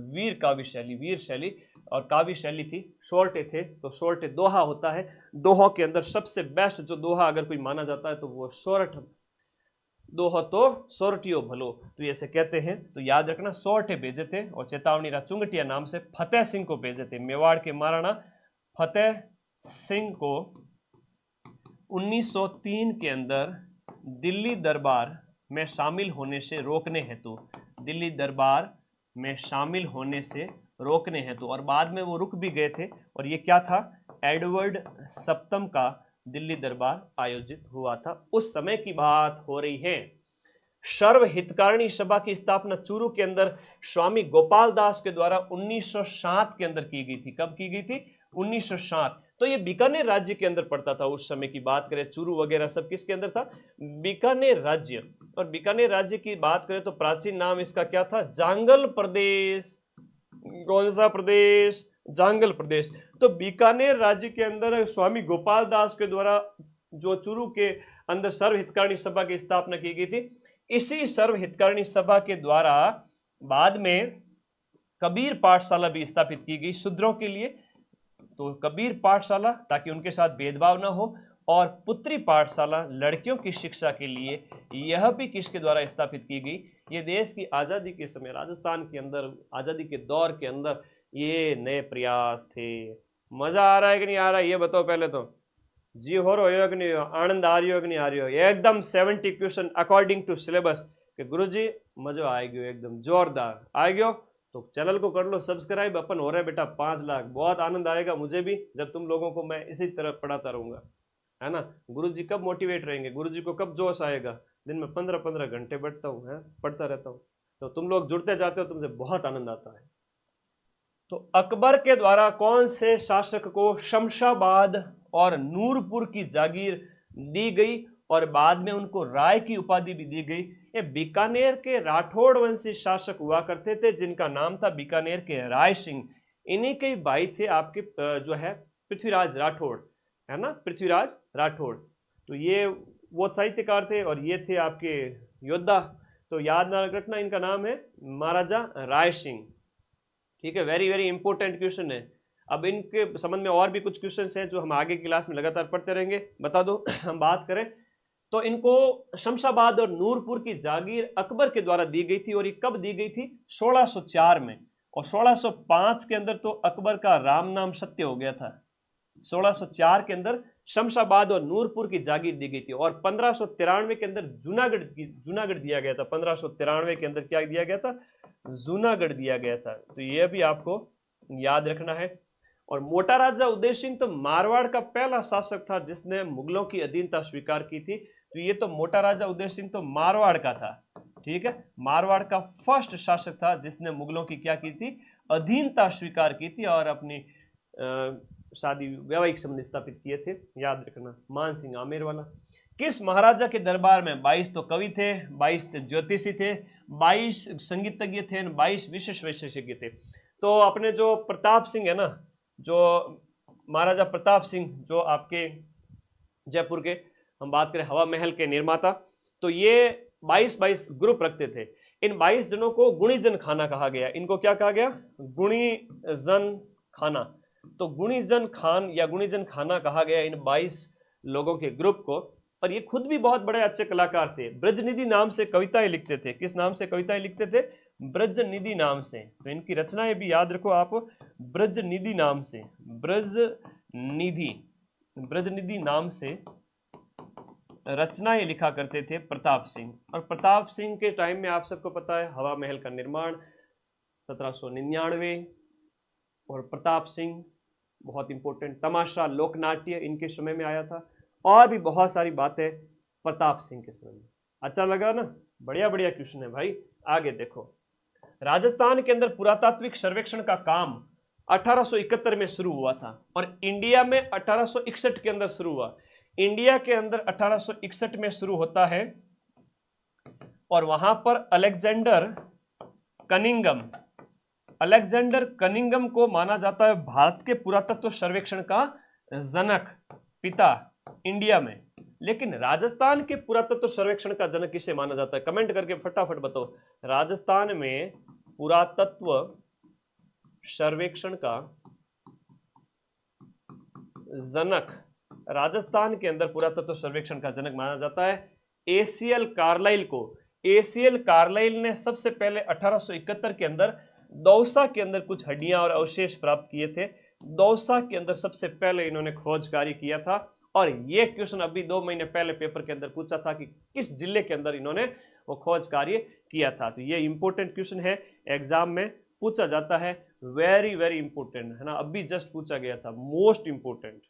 वीर काव्य शैली, वीर शैली और काव्य शैली थी। सोरठे थे, तो सोरठे दोहा होता है, दोहों के अंदर सबसे बेस्ट जो दोहा अगर कोई माना जाता है तो वो सोरठ दोहा, तो सोरठियो भलो, तो ऐसे कहते हैं। तो याद रखना, सोरठे भेजे थे, और चेतावनी चुंगटिया नाम से फतेह सिंह को भेजे थे। मेवाड़ के महाराणा फतेह सिंह को 1903 के अंदर दिल्ली दरबार में शामिल होने से रोकने हेतु, दिल्ली दरबार में शामिल होने से रोकने हेतु, और बाद में वो रुक भी गए थे। और ये क्या था? एडवर्ड सप्तम का दिल्ली दरबार आयोजित हुआ था, उस समय की बात हो रही है। सर्व हितकारिणी सभा की स्थापना चूरू के अंदर स्वामी गोपाल दास के द्वारा 1907 के अंदर की गई थी। कब की गई थी? 1907। तो ये बीकानेर राज्य के अंदर पड़ता था उस समय की बात करें। चूरू वगैरह सब किसके अंदर था? बीकानेर राज्य। और बीकानेर राज्य की बात करें तो प्राचीन नाम इसका क्या था? जांगल प्रदेश। कौन सा प्रदेश? जांगल प्रदेश। तो बीकानेर राज्य के अंदर स्वामी गोपाल दास के द्वारा जो चूरू के अंदर सर्व हितकारिणी सभा की स्थापना की गई थी, इसी सर्व हितकारिणी सभा के द्वारा बाद में कबीर पाठशाला भी स्थापित की गई शूद्रों के लिए। तो कबीर पाठशाला ताकि उनके साथ भेदभाव ना हो, और पुत्री पाठशाला लड़कियों की शिक्षा के लिए, यह भी किसके द्वारा स्थापित की गई? ये देश की आज़ादी के समय राजस्थान के अंदर आज़ादी के दौर के अंदर ये नए प्रयास थे। मजा आ रहा है कि नहीं आ रहा है ये बताओ पहले तो। जी हो रहा है कि नहीं, आनंद आ रही हो कि नहीं आ रही हो? एकदम 70 क्वेश्चन अकॉर्डिंग टू सिलेबस कि गुरुजी मजा आएगी, एकदम जोरदार आएगी। तो चैनल को कर लो सब्सक्राइब, अपन हो रहे बेटा 5 लाख। बहुत आनंद आएगा मुझे भी जब तुम लोगों को मैं इसी तरह पढ़ाता रहूंगा, है ना। गुरुजी कब मोटिवेट रहेंगे, गुरुजी को कब जोश आएगा? दिन में 15-15 घंटे बैठता हूँ, है पढ़ता रहता हूँ। तो तुम लोग जुड़ते जाते हो तो मुझे बहुत आनंद आता है। तो अकबर के द्वारा कौन से शासक को शमशाबाद और नूरपुर की जागीर दी गई और बाद में उनको राय की उपाधि भी दी गई? ये बीकानेर के राठौड़ वंशी शासक हुआ करते थे जिनका नाम था बीकानेर के राय सिंह। इन्हीं के भाई थे आपके जो है पृथ्वीराज राठौड़, है ना, पृथ्वीराज राठौड़। तो ये वो साहित्यकार थे और ये थे आपके योद्धा। तो याद ना रखना, इनका नाम है महाराजा राय सिंह। ठीक है, वेरी वेरी इंपॉर्टेंट क्वेश्चन है। अब इनके संबंध में और भी कुछ क्वेश्चन हैं जो हम आगे क्लास में लगातार पढ़ते रहेंगे। बता दो हम बात करें तो इनको शमशाबाद और नूरपुर की जागीर अकबर के द्वारा दी गई थी, और ये कब दी गई थी? 1604 में। और 1605 के अंदर तो अकबर का राम नाम सत्य हो गया था। 1604 के अंदर शमशाबाद और नूरपुर की जागीर दी गई थी, और 1593 के अंदर जूनागढ़ दिया गया था। 1593 के अंदर क्या दिया गया था? जूनागढ़ दिया गया था। तो यह भी आपको याद रखना है। और मोटा राजा उदय सिंह तो मारवाड़ का पहला शासक था जिसने मुगलों की अधीनता स्वीकार की थी। तो ये तो मोटा राजा उदय सिंह तो मारवाड़ का था। ठीक है, मारवाड़ का फर्स्ट शासक था जिसने मुगलों की क्या की थी? अधीनता स्वीकार की थी और अपनी शादी वैवाहिक संबंध स्थापित किए थे। याद रखना, मान सिंह आमेर वाला। किस महाराजा के दरबार में 22 तो कवि थे, 22 ज्योतिषी थे, 22 संगीतज्ञ थे, 22 विशेष विशेषज्ञ थे। तो अपने जो प्रताप सिंह है ना, जो महाराजा प्रताप सिंह जो आपके जयपुर के हम बात करें हवा महल के निर्माता, तो ये 22 ग्रुप रखते थे। इन 22 जनों को गुणीजन खाना कहा गया। इनको क्या कहा गया? गुणीजन खाना। तो गुणीजन खान या गुणीजन खाना कहा गया इन 22 लोगों के ग्रुप को। और ये खुद भी बहुत बड़े अच्छे कलाकार थे। ब्रजनिधि नाम से कविताएं लिखते थे। किस नाम से कविताएं लिखते थे? ब्रजनिधि नाम से। तो इनकी रचनाएं भी याद रखो आप, ब्रजनिधि नाम से। ब्रजनिधि नाम से रचनाएं लिखा करते थे प्रताप सिंह। और प्रताप सिंह के टाइम में आप सबको पता है हवा महल का निर्माण 1799, और प्रताप सिंह बहुत इंपॉर्टेंट। तमाशा लोकनाट्य इनके समय में आया था, और भी बहुत सारी बातें प्रताप सिंह के समय में। अच्छा लगा ना? बढ़िया बढ़िया क्वेश्चन है भाई। आगे देखो, राजस्थान के अंदर पुरातात्विक सर्वेक्षण का काम 1871 में शुरू हुआ था, और इंडिया में 1861 के अंदर शुरू हुआ। इंडिया के अंदर 1861 में शुरू होता है, और वहां पर अलेक्जेंडर कनिंगम को माना जाता है भारत के पुरातत्व सर्वेक्षण का जनक, पिता इंडिया में। लेकिन राजस्थान के पुरातत्व सर्वेक्षण का जनक किसे माना जाता है? कमेंट करके फटाफट बताओ। राजस्थान में पुरातत्व सर्वेक्षण का जनक, राजस्थान के अंदर पुरातत्व सर्वेक्षण का जनक माना जाता है एसीएल कार्लाइल को। एसीएल कार्लाइल ने सबसे पहले 1871 के अंदर दौसा के अंदर कुछ हड्डियां और अवशेष प्राप्त किए थे। दौसा के अंदर सबसे पहले इन्होंने खोज कार्य किया था, और ये क्वेश्चन अभी 2 महीने पहले पेपर के अंदर पूछा था कि किस जिले के अंदर इन्होंने वो खोज कार्य किया था। तो ये इंपॉर्टेंट क्वेश्चन है, एग्जाम में पूछा जाता है। वेरी वेरी इंपॉर्टेंट है ना, अभी जस्ट पूछा गया था, मोस्ट इंपॉर्टेंट।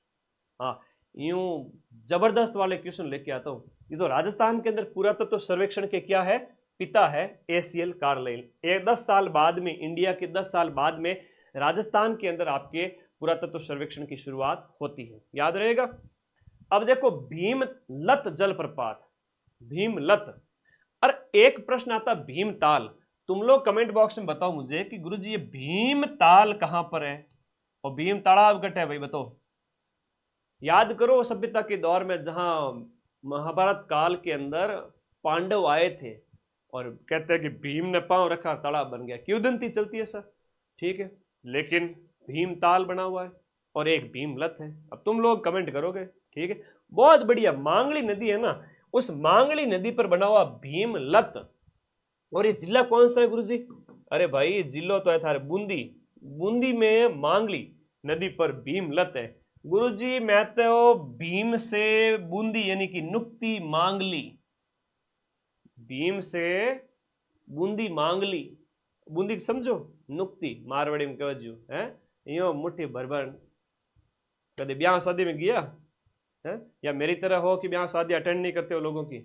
हाँ, यूं जबरदस्त वाले क्वेश्चन लेके आता हूँ। ये तो राजस्थान के अंदर पुरातत्व सर्वेक्षण के क्या है? पिता है एसीएल कार्लाइल। 10 साल बाद में, इंडिया के 10 साल बाद में राजस्थान के अंदर आपके पुरातत्व सर्वेक्षण की शुरुआत होती है। याद रहेगा। अब देखो, भीमलत जलप्रपात, भीमलत और एक प्रश्न आता भीमताल। तुम लोग कमेंट बॉक्स में बताओ मुझे कि गुरुजी ये भीमताल कहां पर है और भीम तालाब घट है भाई, बताओ। याद करो सभ्यता के दौर में जहां महाभारत काल के अंदर पांडव आए थे और कहते हैं कि भीम ने पांव रखा तालाब बन गया, किंवदंती चलती है सर, ठीक है, लेकिन भीमताल बना हुआ है और एक भीमलत है। अब तुम लोग कमेंट करोगे, ठीक है, बहुत बढ़िया। मांगली नदी है ना, उस मांगली नदी पर बना हुआ भीमलत। और ये जिला कौन सा है गुरुजी? अरे भाई जिलो तो है थारे बूंदी, बूंदी में मांगली नदी पर भीमलत है। गुरुजी मैं तो भीम से बूंदी यानी कि नुक्ति मांगली, भीम से बूंदी मांगली, बूंदी समझो, नुक्ति मारवाड़ी में कहजू है, यो मुट्ठी भर भर। कभी ब्याह शादी में गया है या मेरी तरह हो कि ब्याह शादी अटेंड नहीं करते हो लोगों की,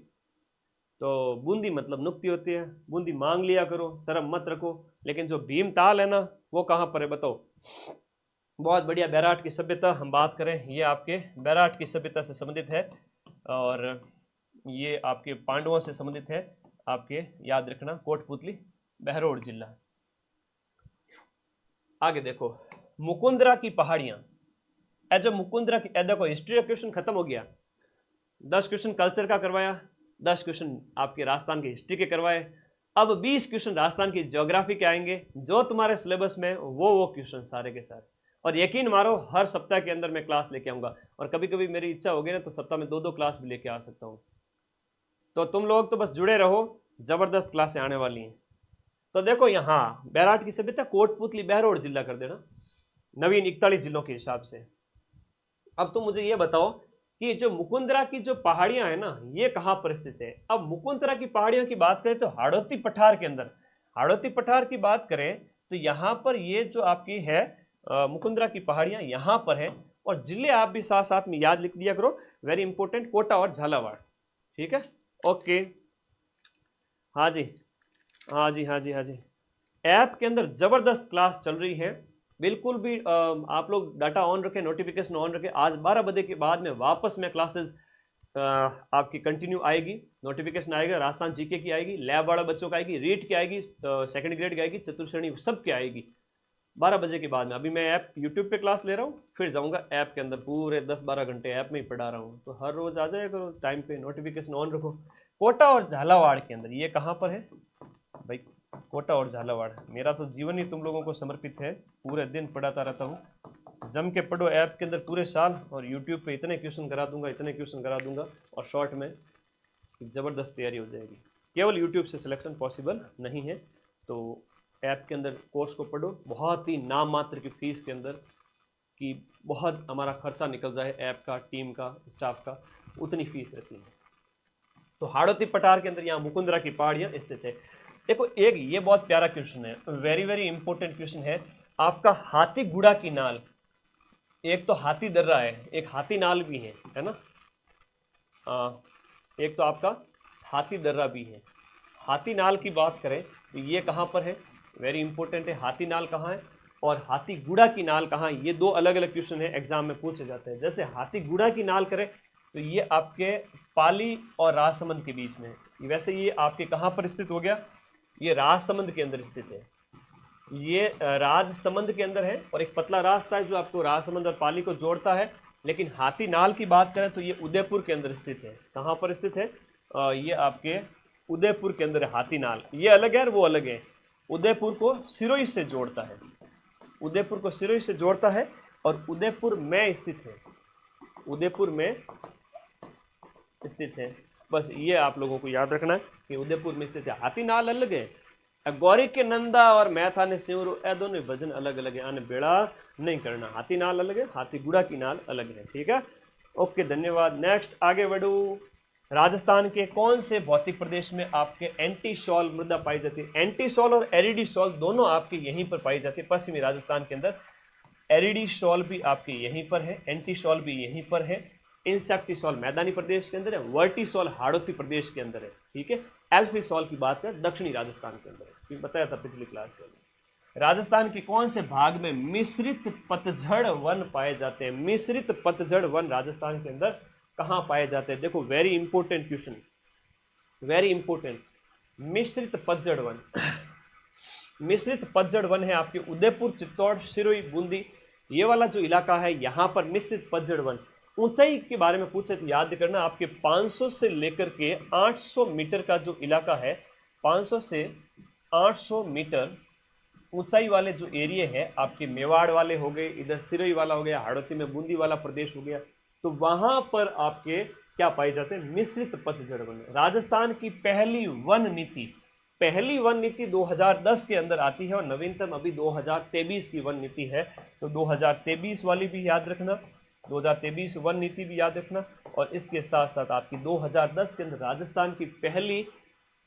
तो बूंदी मतलब नुक्ति होती है, बूंदी मांग लिया करो, शर्म मत रखो। लेकिन जो भीमताल है ना वो कहाँ पर है बताओ? बहुत बढ़िया, बैराट की सभ्यता हम बात करें, ये आपके बैराट की सभ्यता से संबंधित है और ये आपके पांडवों से संबंधित है। आपके याद रखना कोटपुतली बहरोड जिला। आगे देखो मुकुंदरा की पहाड़ियां। जब मुकुंदरा की, देखो हिस्ट्री का क्वेश्चन खत्म हो गया, 10 क्वेश्चन कल्चर का करवाया, 10 क्वेश्चन आपके राजस्थान की हिस्ट्री के करवाए, अब 20 क्वेश्चन राजस्थान की ज्योग्राफी के आएंगे जो तुम्हारे सिलेबस में वो क्वेश्चन सारे के सारे। और यकीन मारो हर सप्ताह के अंदर मैं क्लास लेके आऊंगा और कभी कभी मेरी इच्छा होगी ना तो सप्ताह में 2-2 क्लास भी लेके आ सकता हूँ। तो तुम लोग तो बस जुड़े रहो, जबरदस्त क्लासें आने वाली हैं। तो देखो यहाँ बैराट की सभ्यता कोटपुतली बहरोड जिला कर देना नवीन 41 जिलों के हिसाब से। अब तुम मुझे ये बताओ कि जो मुकुंदरा की जो पहाड़ियां है ना ये कहाँ पर स्थित है? अब मुकुंदरा की पहाड़ियों की बात करें तो हाड़ौती पठार के अंदर, हाड़ौती पठार की बात करें तो यहाँ पर ये जो आपकी है मुकुंदरा की पहाड़ियां यहाँ पर है। और जिले आप भी साथ साथ में याद लिख दिया करो, वेरी इंपॉर्टेंट, कोटा और झालावाड़, ठीक है, ओके। हाँ जी, हाँ जी, हाँ जी, हाँ जी, ऐप के अंदर जबरदस्त क्लास चल रही है, बिल्कुल भी आप लोग डाटा ऑन रखें, नोटिफिकेशन ऑन रखें। आज 12 बजे के बाद में वापस में क्लासेस आपकी कंटिन्यू आएगी, नोटिफिकेशन आएगा, राजस्थान जीके की आएगी, लैब वाला बच्चों का आएगी, रीट की आएगी, सेकंड ग्रेड की आएगी, चतुर्श्रेणी सब की आएगी 12 बजे के बाद में। अभी मैं ऐप यूट्यूब पे क्लास ले रहा हूँ, फिर जाऊँगा ऐप के अंदर, पूरे 10-12 घंटे ऐप में ही पढ़ा रहा हूँ। तो हर रोज़ आ जाएगा करो टाइम पे, नोटिफिकेशन ऑन रखो। कोटा और झालावाड़ के अंदर, ये कहाँ पर है भाई? कोटा और झालावाड़। मेरा तो जीवन ही तुम लोगों को समर्पित है, पूरे दिन पढ़ाता रहता हूँ। जम के पढ़ो ऐप के अंदर पूरे साल, और यूट्यूब पे इतने क्वेश्चन करा दूंगा, इतने क्वेश्चन करा दूंगा, और शॉर्ट में ज़बरदस्त तैयारी हो जाएगी। केवल यूट्यूब से सिलेक्शन पॉसिबल नहीं है, तो ऐप के अंदर कोर्स को पढ़ो, बहुत ही नाम मात्र की फीस के अंदर कि बहुत हमारा खर्चा निकल जाए ऐप का, टीम का, स्टाफ का, उतनी फीस रहती है। तो हाड़ौती पठार के अंदर यहाँ मुकुंदरा की पहाड़ियाँ स्थित है। देखो एक ये बहुत प्यारा क्वेश्चन है, वेरी वेरी इंपॉर्टेंट क्वेश्चन है आपका, हाथी गुड़ा की नाल। एक तो हाथी दर्रा है, एक हाथी नाल भी है ना, एक तो आपका हाथी दर्रा भी है। हाथी नाल की बात करें तो ये कहाँ पर है, वेरी इंपॉर्टेंट है, हाथी नाल कहाँ है और हाथी गुड़ा की नाल कहाँ है, ये दो अलग अलग क्वेश्चन है, एग्जाम में पूछे जाते हैं। जैसे हाथी गुड़ा की नाल करें तो ये आपके पाली और राजसमंद के बीच में है, वैसे ये आपके कहाँ पर स्थित हो गया, ये राजसमंद के अंदर स्थित है, ये राजसमंद के अंदर है, और एक पतला रास्ता है जो आपको राजसमंद और पाली को जोड़ता है। लेकिन हाथी नाल की बात करें तो ये उदयपुर के अंदर स्थित है। कहाँ पर स्थित है? ये आपके उदयपुर के अंदर है हाथी नाल। ये अलग है और वो अलग है, उदयपुर को सिरोही से जोड़ता है, उदयपुर को सिरोही से जोड़ता है और उदयपुर में स्थित है, उदयपुर में स्थित है। बस ये आप लोगों को याद रखना है कि उदयपुर में स्थित है। हाथी नाल अलग है, गौरी के नंदा और मैथा ने सिवरू, ए दोनों भजन अलग अलग है, आने बेड़ा नहीं करना। हाथी नाल अलग है, हाथी गुड़ा की नाल अलग है, ठीक है, ओके, धन्यवाद। नेक्स्ट आगे बढ़ू, राजस्थान के कौन से भौतिक प्रदेश में आपके एंटीसॉल मृदा पाई जाती है? एंटीसॉल और एरिडीसॉल दोनों आपके यहीं पर पाई जाती है, पश्चिमी राजस्थान के अंदर। एरिडीसॉल भी आपके यहीं पर है, एंटीसॉल भी यहीं पर है। इंसेक्टिसॉल मैदानी प्रदेश के अंदर है, वर्टिसॉल हाड़ौती प्रदेश के अंदर है, ठीक है। एल्फिसॉल की बात करें दक्षिणी राजस्थान के अंदर है, बताया था पिछली क्लास के अंदर। राजस्थान के कौन से भाग में मिश्रित पतझड़ वन पाए जाते हैं? मिश्रित पतझड़ वन राजस्थान के अंदर कहाँ पाए जाते हैं? देखो very important question, very important. मिश्रित पतझड़ वन। मिश्रित पतझड़ वन है आपके उदयपुर, चित्तौड़, सिरोही, बूंदी, ये वाला जो इलाका है यहाँ पर मिश्रित पतझड़ वन। ऊंचाई के बारे में पूछे तो याद करना आपके 500 से लेकर के 800 मीटर का जो इलाका है, 500 से 800 मीटर ऊंचाई वाले जो एरिया है आपके मेवाड़ वाले हो गए, इधर सिरोही वाला हो गया, हाड़ौती में बूंदी वाला प्रदेश हो गया, तो वहां पर आपके क्या पाए जाते हैं, मिश्रित पतझड़ वन। राजस्थान की पहली वन नीति 2010 के अंदर आती है और नवीनतम अभी 2023 की वन नीति है। तो 2023 वाली भी याद रखना, 2023 वन नीति भी याद रखना, और इसके साथ साथ आपकी 2010 के अंदर राजस्थान की पहली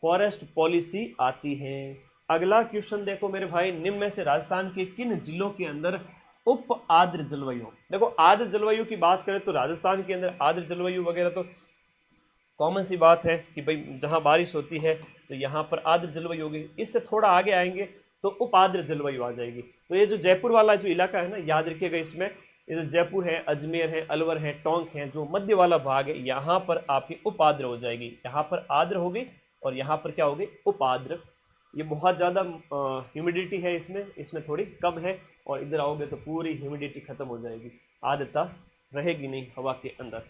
फॉरेस्ट पॉलिसी आती है। अगला क्वेश्चन देखो मेरे भाई, निम्न में से राजस्थान के किन जिलों के अंदर उप आर्द्र जलवायु। देखो आर्द्र जलवायु की बात करें तो राजस्थान के अंदर आर्द्र जलवायु वगैरह तो कॉमन सी बात है कि भाई जहां बारिश होती है तो यहाँ पर आर्द्र जलवायु होगी। इससे थोड़ा आगे आएंगे तो उप आर्द्र जलवायु आ जाएगी। तो ये जो जयपुर वाला जो इलाका है ना, याद रखिएगा, इसमें ये जो जयपुर है, अजमेर है, अलवर है, टोंक है, जो मध्य वाला भाग है, यहाँ पर आपकी उप आर्द्र हो जाएगी। यहाँ पर आर्द्र होगी और यहाँ पर क्या होगी, उप आर्द्र। ये बहुत ज़्यादा ह्यूमिडिटी है इसमें थोड़ी कम है, और इधर आओगे तो पूरी ह्यूमिडिटी खत्म हो जाएगी, आर्द्रता रहेगी नहीं हवा के अंदर।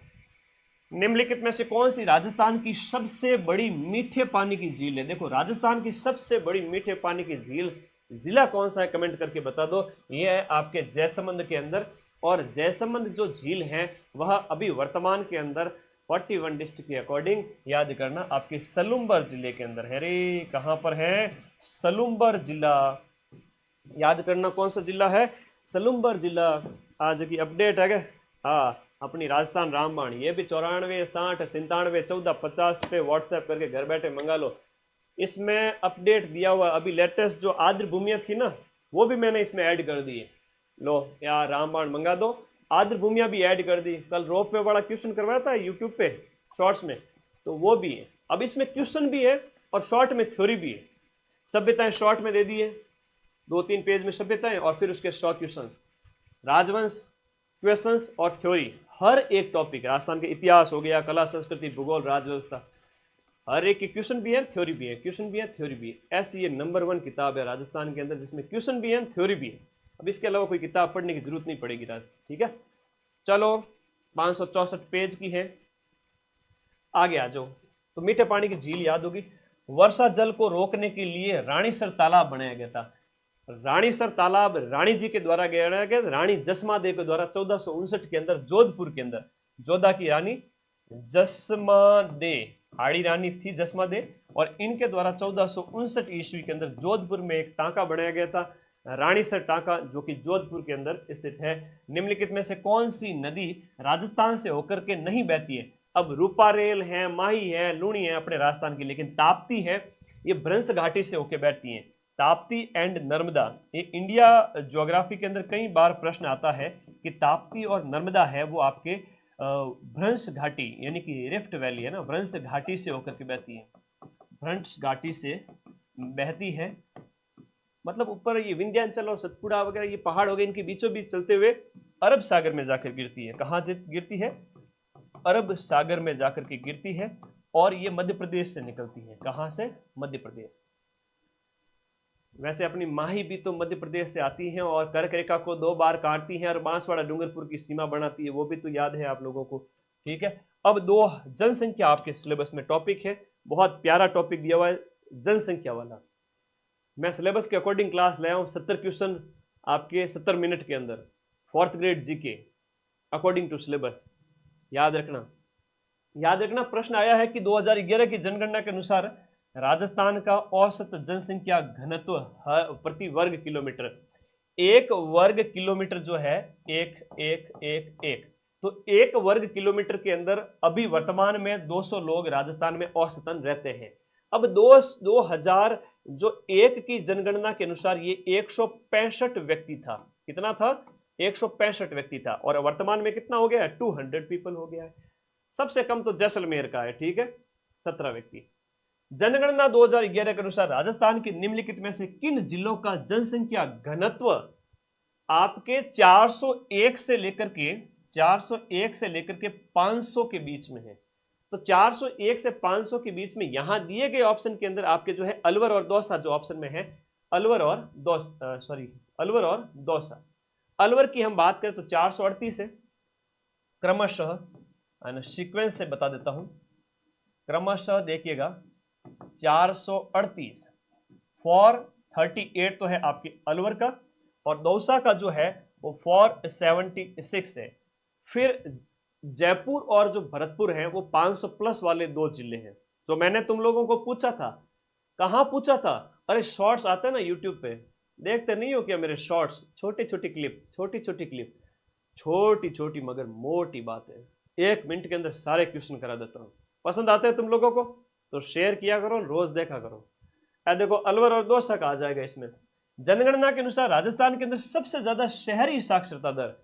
निम्नलिखित में से कौन सी राजस्थान की सबसे बड़ी मीठे पानी की झील है। देखो राजस्थान की सबसे बड़ी मीठे पानी की झील जिला कौन सा है, कमेंट करके बता दो। ये है आपके जैसमंद के अंदर, और जैसमंद जो झील है वह अभी वर्तमान के अंदर 41 डिस्ट्रिक्ट के अकॉर्डिंग याद करना आपके सलुम्बर जिले के अंदर है। रे कहां पर है, सलुम्बर जिला, याद करना कौन सा जिला है, सलुम्बर जिला। आज की अपडेट है हाँ अपनी राजस्थान रामबाण, ये भी 94 60 97 14 50 पे व्हाट्सएप करके घर बैठे मंगा लो। इसमें अपडेट दिया हुआ अभी लेटेस्ट जो आर्द्र भूमियाँ थी ना, वो भी मैंने इसमें ऐड कर दी है। लो यार रामबाण मंगा दो, आर्द्र भूमियाँ भी ऐड कर दी। कल रोप पे बड़ा क्वेश्चन करवाया था यूट्यूब पे शॉर्ट्स में, तो वो भी है। अब इसमें क्वेश्चन भी है और शॉर्ट में थ्योरी भी है। सभ्यताएं शॉर्ट में दे दी है, 2-3 पेज में सभ्यताएं, और फिर उसके 100 क्वेश्चन, राजवंश क्वेश्चंस और थ्योरी, हर एक टॉपिक, राजस्थान के इतिहास हो गया, कला संस्कृति भूगोल राजव्यवस्था, हर एक के क्वेश्चन भी है, थ्योरी भी है, क्वेश्चन भी है, थ्योरी भी है। ऐसी ये नंबर 1 किताब है राजस्थान के अंदर जिसमें क्वेश्चन भी है, थ्योरी भी है। अब इसके अलावा कोई किताब पढ़ने की जरूरत नहीं पड़ेगी ठीक है। चलो 564 पेज की है, आगे आ जाओ। तो मीठे पानी की झील याद होगी। वर्षा जल को रोकने के लिए रानीसर तालाब बनाया गया था। रानीसर तालाब रानी जी के द्वारा बनाया गया, रानी जसमा देव के द्वारा 1459 के अंदर जोधपुर के अंदर, जोधा की रानी जसमा दे, हाड़ी रानी थी जसमा दे, और इनके द्वारा 1459 ईस्वी के अंदर जोधपुर में एक टांका बनाया गया था, रानीसर टांका, जो कि जोधपुर के अंदर स्थित है। निम्नलिखित में से कौन सी नदी राजस्थान से होकर के नहीं बहती है। अब रूपारेल है, माही है, लूणी है अपने राजस्थान की, लेकिन ताप्ती है, ये भ्रंश घाटी से होकर बैठती है। ताप्ती एंड नर्मदा, ये इंडिया ज्योग्राफी के अंदर कई बार प्रश्न आता है कि ताप्ती और नर्मदा है वो आपके भ्रंश घाटी यानी कि रिफ्ट वैली है ना, भ्रंश घाटी से होकर के बहती है, भ्रंश घाटी से बहती है। मतलब ऊपर ये विंध्याचल और सतपुड़ा वगैरह ये पहाड़ हो गए, इनके बीचों बीच चलते हुए अरब सागर में जाकर गिरती है। कहाँ गिरती है, अरब सागर में जाकर के गिरती है, और ये मध्य प्रदेश से निकलती है। कहाँ से, मध्य प्रदेश। वैसे अपनी माही भी तो मध्य प्रदेश से आती हैं और कर्क रेखा को 2 बार काटती हैं और बांसवाड़ा डूंगरपुर की सीमा बनाती है, वो भी तो याद है आप लोगों को। ठीक है, अब 2 जनसंख्या आपके सिलेबस में टॉपिक है, बहुत प्यारा टॉपिक दिया हुआ है जनसंख्या वाला। मैं सिलेबस के अकॉर्डिंग क्लास लाया हूँ, 70 क्वेश्चन आपके 70 मिनट के अंदर, 4th grade GK according to syllabus. याद रखना प्रश्न आया है कि 2011 की जनगणना के अनुसार राजस्थान का औसत जनसंख्या घनत्व प्रति वर्ग किलोमीटर, 1 वर्ग किलोमीटर जो है 1 तो 1 वर्ग किलोमीटर के अंदर अभी वर्तमान में 200 लोग राजस्थान में औसतन रहते हैं। अब 2000 जो 1 की जनगणना के अनुसार ये 165 व्यक्ति था। कितना था, 165 व्यक्ति था, और वर्तमान में कितना हो गया है, 200 पीपल हो गया है। सबसे कम तो जैसलमेर का है, ठीक है, 17 व्यक्ति। जनगणना 2011 के अनुसार राजस्थान के निम्नलिखित में से किन जिलों का जनसंख्या घनत्व आपके 401 से लेकर के 500 के बीच में है। तो 401 से 500 के बीच में यहां दिए गए ऑप्शन के अंदर आपके जो है अलवर और दौसा जो ऑप्शन में है, अलवर और दौसा। अलवर की हम बात करें तो 438 है, क्रमशः सीक्वेंस से बता देता हूं, क्रमशः देखिएगा 438 438 तो है आपकी अलवर का, और दौसा का जो है वो 476 है। फिर जयपुर और जो भरतपुर है वो 500 प्लस वाले दो जिले हैं। तो मैंने तुम लोगों को पूछा था, कहां पूछा था, अरे शॉर्ट्स आते हैं ना यूट्यूब पे, देखते नहीं हो क्या मेरे शॉर्ट्स, छोटी छोटी क्लिप, छोटी छोटी मगर मोटी बात है, 1 मिनट के अंदर सारे क्वेश्चन करा देता हूँ। पसंद आते हैं तुम लोगों को तो शेयर किया करो, रोज देखा करो। देखो अलवर और दौसा का आ जाएगा इसमें। जनगणना के अनुसार राजस्थान के अंदर सबसे ज्यादा शहरी साक्षरता दर,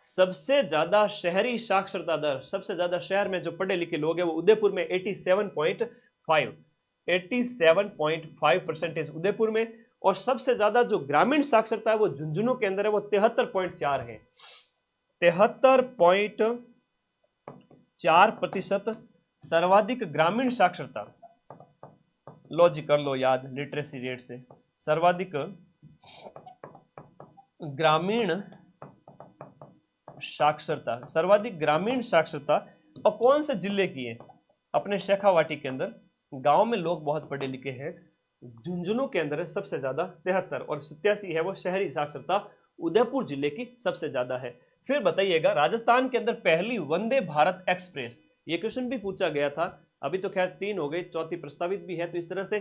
सबसे ज्यादा शहरी साक्षरता दर, सबसे ज्यादा शहर में जो पढ़े लिखे लोग हैं वो उदयपुर में 87.5% उदयपुर में, और सबसे ज्यादा जो ग्रामीण साक्षरता है वो झुंझुनू के अंदर है, वो 73.4 है, 73.4%। सर्वाधिक ग्रामीण साक्षरता, लो जी कर लो याद लिटरेसी रेट से, सर्वाधिक ग्रामीण साक्षरता, सर्वाधिक ग्रामीण साक्षरता और कौन से जिले की है, अपने शेखावाटी के अंदर गांव में लोग बहुत पढ़े लिखे हैं, झुंझुनू के अंदर सबसे ज्यादा 73, और 87 है वो शहरी साक्षरता उदयपुर जिले की सबसे ज्यादा है। फिर बताइएगा राजस्थान के अंदर पहली वंदे भारत एक्सप्रेस, ये क्वेश्चन भी पूछा गया था, अभी तो खैर 3 हो गई, चौथी प्रस्तावित भी है। तो इस तरह से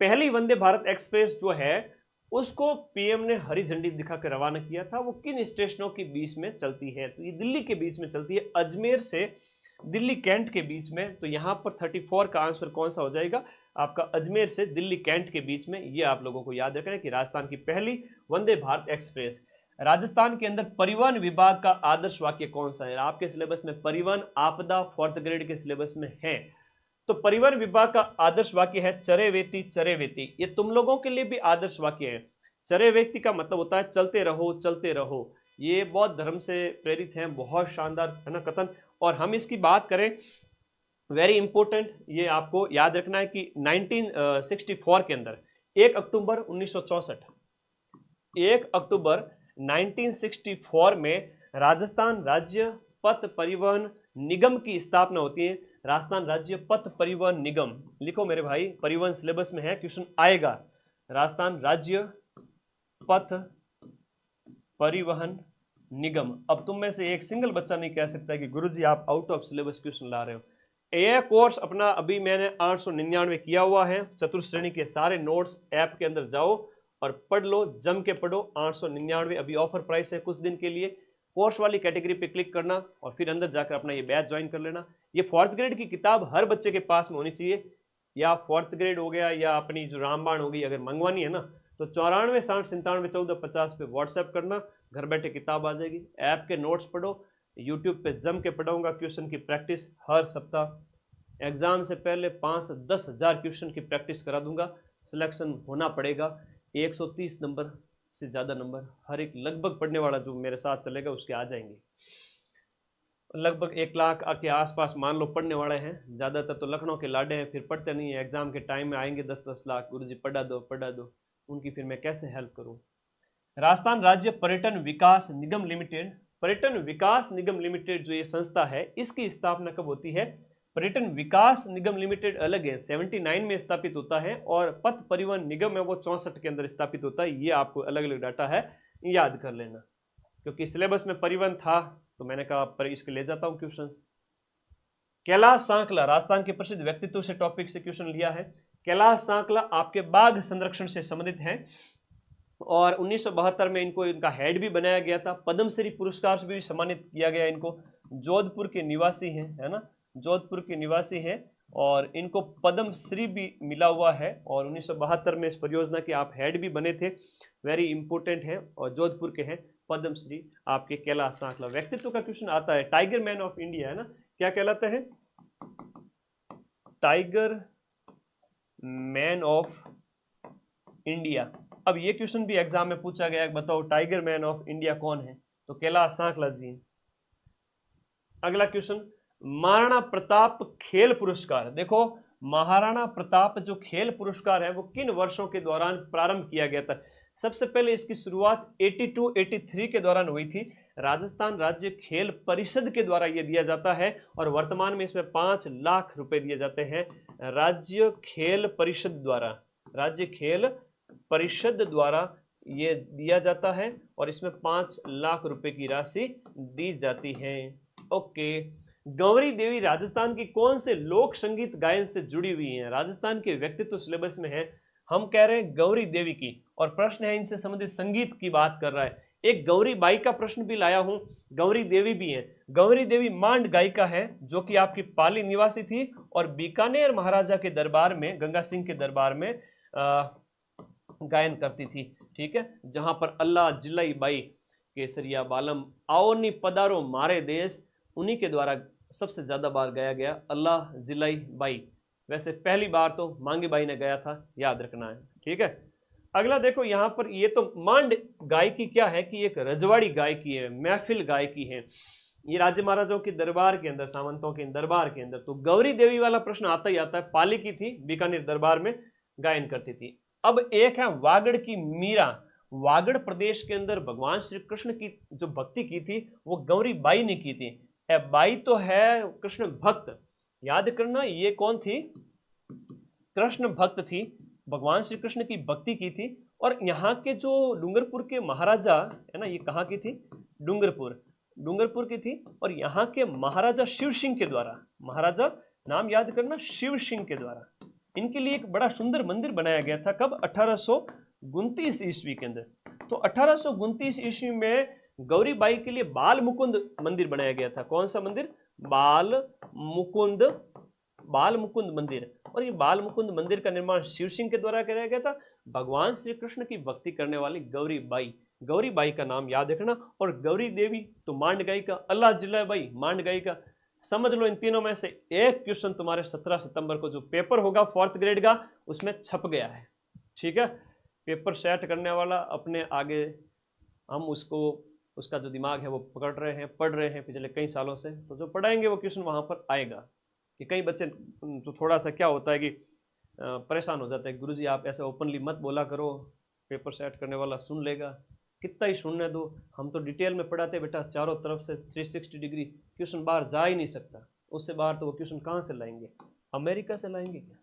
पहली वंदे भारत एक्सप्रेस जो है उसको पीएम ने हरी झंडी दिखाकर रवाना किया था, वो किन स्टेशनों के बीच में चलती है, तो ये दिल्ली के बीच में चलती है, अजमेर से दिल्ली कैंट के बीच में। तो यहां पर 34 का आंसर कौन सा हो जाएगा आपका, अजमेर से दिल्ली कैंट के बीच में। ये आप लोगों को याद रखना है कि राजस्थान की पहली वंदे भारत एक्सप्रेस। राजस्थान के अंदर परिवहन विभाग का आदर्श वाक्य कौन सा है, आपके सिलेबस में परिवहन आपदा 4th ग्रेड के सिलेबस में है, तो परिवहन विभाग का आदर्श वाक्य है चरे वेती चरे वेती। ये तुम लोगों के लिए भी आदर्श वाक्य है। चरे व्यक्ति का मतलब होता है चलते रहो चलते रहो, ये बौद्ध धर्म से प्रेरित है, बहुत शानदार है ना कथन। और हम इसकी बात करें, वेरी इंपॉर्टेंट, ये आपको याद रखना है कि 1964 के अंदर 1 अक्टूबर 1964, 1 अक्टूबर 1964 में राजस्थान राज्य पथ परिवहन निगम की स्थापना होती है। राजस्थान राज्य पथ परिवहन निगम, लिखो मेरे भाई, परिवहन सिलेबस में है, क्वेश्चन आएगा। राजस्थान राज्य पथ परिवहन निगम। अब तुम में से एक सिंगल बच्चा नहीं कह सकता कि गुरुजी आप आउट ऑफ सिलेबस क्वेश्चन ला रहे हो। ये कोर्स अपना अभी मैंने 899 किया हुआ है, चतुर्थ श्रेणी के सारे नोट्स ऐप के अंदर जाओ और पढ़ लो, जम के पढ़ो। 899 अभी ऑफर प्राइस है कुछ दिन के लिए। कोर्स वाली कैटेगरी पे क्लिक करना और फिर अंदर जाकर अपना ये बैच ज्वाइन कर लेना। ये 4th ग्रेड की किताब हर बच्चे के पास में होनी चाहिए, या 4th ग्रेड हो गया या अपनी जो रामबाण होगी, अगर मंगवानी है ना तो 94 60 97 14 50 पे व्हाट्सएप करना, घर बैठे किताब आ जाएगी। ऐप के नोट्स पढ़ो, यूट्यूब पे जम के पढ़ाऊंगा, क्वेश्चन की प्रैक्टिस हर सप्ताह। एग्जाम से पहले 5 से 10 हज़ार क्वेश्चन की प्रैक्टिस करा दूंगा। सिलेक्शन होना पड़ेगा, 130 नंबर से ज़्यादा नंबर हर एक लगभग पढ़ने वाला जो मेरे साथ चलेगा उसके आ जाएंगे। लगभग 1 लाख के आसपास मान लो पढ़ने वाले हैं, ज़्यादातर तो लखनऊ के लाडे हैं, फिर पढ़ते नहीं है। एग्जाम के टाइम में आएंगे 10-10 लाख, गुरुजी पढ़ा दो, उनकी फिर मैं कैसे हेल्प करूं। राजस्थान राज्य पर्यटन विकास निगम लिमिटेड, पर्यटन विकास निगम लिमिटेड जो ये संस्था है, इसकी स्थापना कब होती है। पर्यटन विकास निगम लिमिटेड अलग है, 79 में स्थापित होता है, और पथ परिवहन निगम है वो 64 के अंदर स्थापित होता है। ये आपको अलग अलग डाटा है, याद कर लेना, क्योंकि सिलेबस में परिवहन था तो मैंने कहा पर इसके ले जाता हूं क्वेश्चंस। कैलाश सांकला राजस्थान के प्रसिद्ध व्यक्तित्व से टॉपिक से क्वेश्चन लिया है। कैलाश सांकला आपके बाघ संरक्षण से संबंधित हैं, और 1972 में इनको इनका हेड भी बनाया गया था। पद्मश्री पुरस्कार से भी सम्मानित किया गया इनको। जोधपुर के निवासी हैं, है ना, जोधपुर के निवासी हैं, और इनको पद्मश्री भी मिला हुआ है। और 1972 में इस परियोजना के आप हेड भी बने थे, वेरी इंपॉर्टेंट है, और जोधपुर के हैं पद्मश्री आपके कैलाश सांकला। व्यक्तित्व का क्वेश्चन आता है, टाइगर मैन ऑफ इंडिया, है ना, क्या कहलाते हैं, टाइगर मैन ऑफ इंडिया। अब ये क्वेश्चन भी एग्जाम में पूछा गया, बताओ टाइगर मैन ऑफ इंडिया कौन है, तो कैलाश सांकला जी। अगला क्वेश्चन, महाराणा प्रताप खेल पुरस्कार, देखो महाराणा प्रताप जो खेल पुरस्कार है वो किन वर्षों के दौरान प्रारंभ किया गया था? सबसे पहले इसकी शुरुआत 82-83 के दौरान हुई थी। राजस्थान राज्य खेल परिषद के द्वारा यह दिया जाता है और वर्तमान में इसमें 5 लाख रुपए दिए जाते हैं राज्य खेल परिषद द्वारा। राज्य खेल परिषद द्वारा ये दिया जाता है और इसमें 5 लाख रुपए की राशि दी जाती है। ओके, गौरी देवी राजस्थान की कौन से लोक संगीत गायन से जुड़ी हुई हैं? राजस्थान के व्यक्तित्व सिलेबस में है, हम कह रहे हैं गौरी देवी की, और प्रश्न है इनसे संबंधित संगीत की बात कर रहा है। एक गौरी बाई का प्रश्न भी लाया हूं, गौरी देवी भी है। गौरी देवी मांड गायिका है जो कि आपकी पाली निवासी थी और बीकानेर महाराजा के दरबार में, गंगा सिंह के दरबार में गायन करती थी। ठीक है, जहां पर अल्लाह जिलाई बाई केसरिया बालम आओ नी पदारो मारे देश, उन्हीं के द्वारा सबसे ज्यादा बार गाया गया अल्लाह जिलाई बाई। वैसे पहली बार तो मांगी बाई ने गाया था, याद रखना है। ठीक है, अगला देखो यहाँ पर, ये तो मांड गायकी क्या है कि एक रजवाड़ी गायकी है, महफिल गायकी है, ये राज्य महाराजाओं के दरबार के अंदर, सामंतों के दरबार के अंदर। तो गौरी देवी वाला प्रश्न आता ही आता है, पाली की थी, बीकानेर दरबार में गायन करती थी। अब एक है वागड़ की मीरा। वागड़ प्रदेश के अंदर भगवान श्री कृष्ण की जो भक्ति की थी वो गौरी बाई ने की थी। बाई तो है कृष्ण भक्त, याद करना ये कौन थी? कृष्ण भक्त थी, भगवान श्री कृष्ण की भक्ति की थी। और यहाँ के जो डूंगरपुर के महाराजा है ना, ये कहाँ की थी? डूंगरपुर की थी। और यहाँ के महाराजा शिव सिंह के द्वारा, महाराजा नाम याद करना, शिव सिंह के द्वारा इनके लिए एक बड़ा सुंदर मंदिर बनाया गया था। कब? 1829 ईस्वी के अंदर। तो 1829 ईस्वी में गौरी बाई के लिए बाल मुकुंद मंदिर बनाया गया था। कौन सा मंदिर? बाल मुकुंद मंदिर। और ये बाल मुकुंद मंदिर का निर्माण शिव सिंह के द्वारा कराया गया था। भगवान श्री कृष्ण की भक्ति करने वाली गौरी बाई का नाम याद रखना। और गौरी देवी तो मांड गायिका, अल्लाह जिला बाई मांड गायिका। समझ लो इन तीनों में से एक क्वेश्चन तुम्हारे 17 सितंबर को जो पेपर होगा 4th ग्रेड का, उसमें छप गया है। ठीक है, पेपर सेट करने वाला अपने आगे, हम उसका जो दिमाग है वो पढ़ रहे हैं पिछले कई सालों से, तो जो पढ़ाएंगे वो क्वेश्चन वहाँ पर आएगा। कि कई बच्चे तो थोड़ा सा क्या होता है कि परेशान हो जाते हैं, गुरुजी आप ऐसे ओपनली मत बोला करो, पेपर सेट करने वाला सुन लेगा। कितना ही सुनने दो, हम तो डिटेल में पढ़ाते बेटा, चारों तरफ से 360 डिग्री, क्वेश्चन बाहर जा ही नहीं सकता। उससे बाहर तो वो क्वेश्चन कहाँ से लाएंगे? अमेरिका से लाएंगे क्या?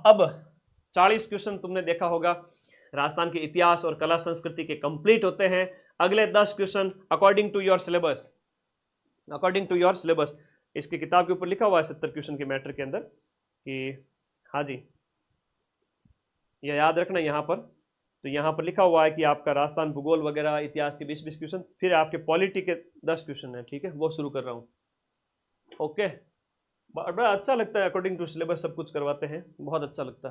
अब 40 क्वेश्चन तुमने देखा होगा, राजस्थान के इतिहास और कला संस्कृति के कंप्लीट होते हैं। अगले 10 question according to your syllabus. इसकी किताब के ऊपर लिखा हुआ है 70 क्वेश्चन के मैटर के अंदर कि हाँ जी, यह याद रखना यहाँ पर। तो यहाँ पर लिखा हुआ है कि आपका राजस्थान भूगोल वगैरह इतिहास के 20-20 क्वेश्चन, फिर आपके पॉलिटी के 10 क्वेश्चन है। ठीक है, वो शुरू कर रहा हूँ। ओके, बड़ा अच्छा लगता है, अकॉर्डिंग टू सिलेबस सब कुछ करवाते हैं, बहुत अच्छा लगता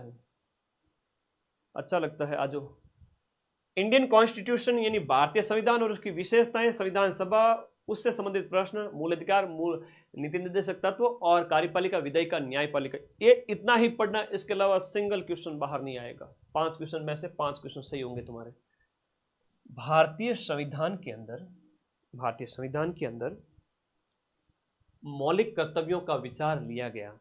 है। आजो इंडियन कॉन्स्टिट्यूशन यानी भारतीय संविधान और उसकी विशेषताएं, संविधान सभा, उससे संबंधित प्रश्न, मूल अधिकार, मूल नीति निर्देशक तत्व और कार्यपालिका, विधायिका, न्यायपालिका, ये इतना ही पढ़ना। इसके अलावा सिंगल क्वेश्चन बाहर नहीं आएगा। 5 क्वेश्चन में से 5 क्वेश्चन सही होंगे तुम्हारे। भारतीय संविधान के अंदर मौलिक कर्तव्यों का विचार लिया गया।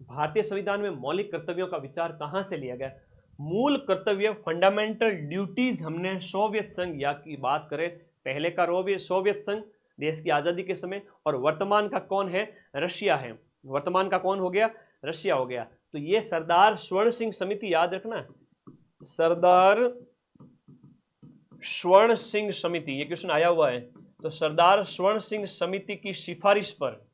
भारतीय संविधान में मौलिक कर्तव्यों का विचार कहां से लिया गया? मूल कर्तव्य, फंडामेंटल ड्यूटीज, हमने सोवियत संघ या की बात करें, पहले का सोवियत संघ देश की आजादी के समय, और वर्तमान का कौन है? रशिया है। वर्तमान का कौन हो गया? रशिया हो गया। तो ये सरदार स्वर्ण सिंह समिति याद रखना है, सरदार स्वर्ण सिंह समिति, ये क्वेश्चन आया हुआ है। तो सरदार स्वर्ण सिंह समिति की सिफारिश पर,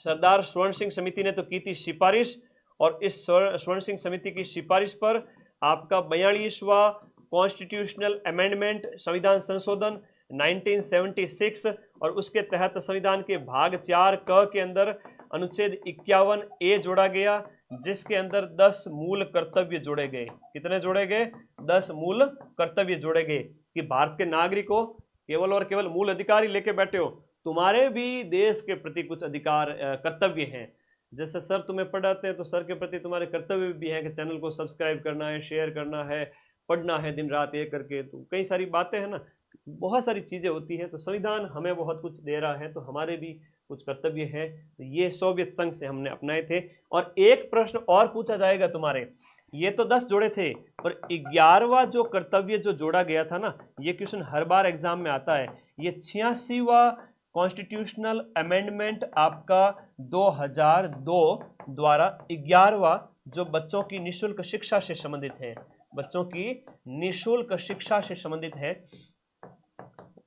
सरदार स्वर्ण सिंह समिति ने तो की थी सिफारिश, और इस स्वर्ण सिंह समिति की सिफारिश पर आपका 42वां कॉन्स्टिट्यूशनल अमेंडमेंट, संविधान संशोधन 1976, और उसके तहत संविधान के भाग 4 क के अंदर अनुच्छेद 51A जोड़ा गया, जिसके अंदर 10 मूल कर्तव्य जोड़े गए। कितने जोड़े गए? 10 मूल कर्तव्य जोड़े गए कि भारत के नागरिकों, केवल और केवल मूल अधिकार ही लेके बैठे हो, तुम्हारे भी देश के प्रति कुछ अधिकार कर्तव्य हैं। जैसे सर तुम्हें पढ़ाते हैं तो सर के प्रति तुम्हारे कर्तव्य भी है कि चैनल को सब्सक्राइब करना है, शेयर करना है, पढ़ना है दिन रात एक करके। तो कई सारी बातें हैं ना, बहुत सारी चीजें होती है। तो संविधान हमें बहुत कुछ दे रहा है, तो हमारे भी कुछ कर्तव्य है। तो ये सोवियत संघ से हमने अपनाए थे। और एक प्रश्न और पूछा जाएगा तुम्हारे, ये तो 10 जोड़े थे, और 11वां जो कर्तव्य जो जोड़ा गया था ना, ये क्वेश्चन हर बार एग्जाम में आता है। ये 86वां कॉन्स्टिट्यूशनल अमेंडमेंट आपका 2002 द्वारा 11वां, जो बच्चों की निःशुल्क शिक्षा से संबंधित है, बच्चों की निःशुल्क शिक्षा से संबंधित है,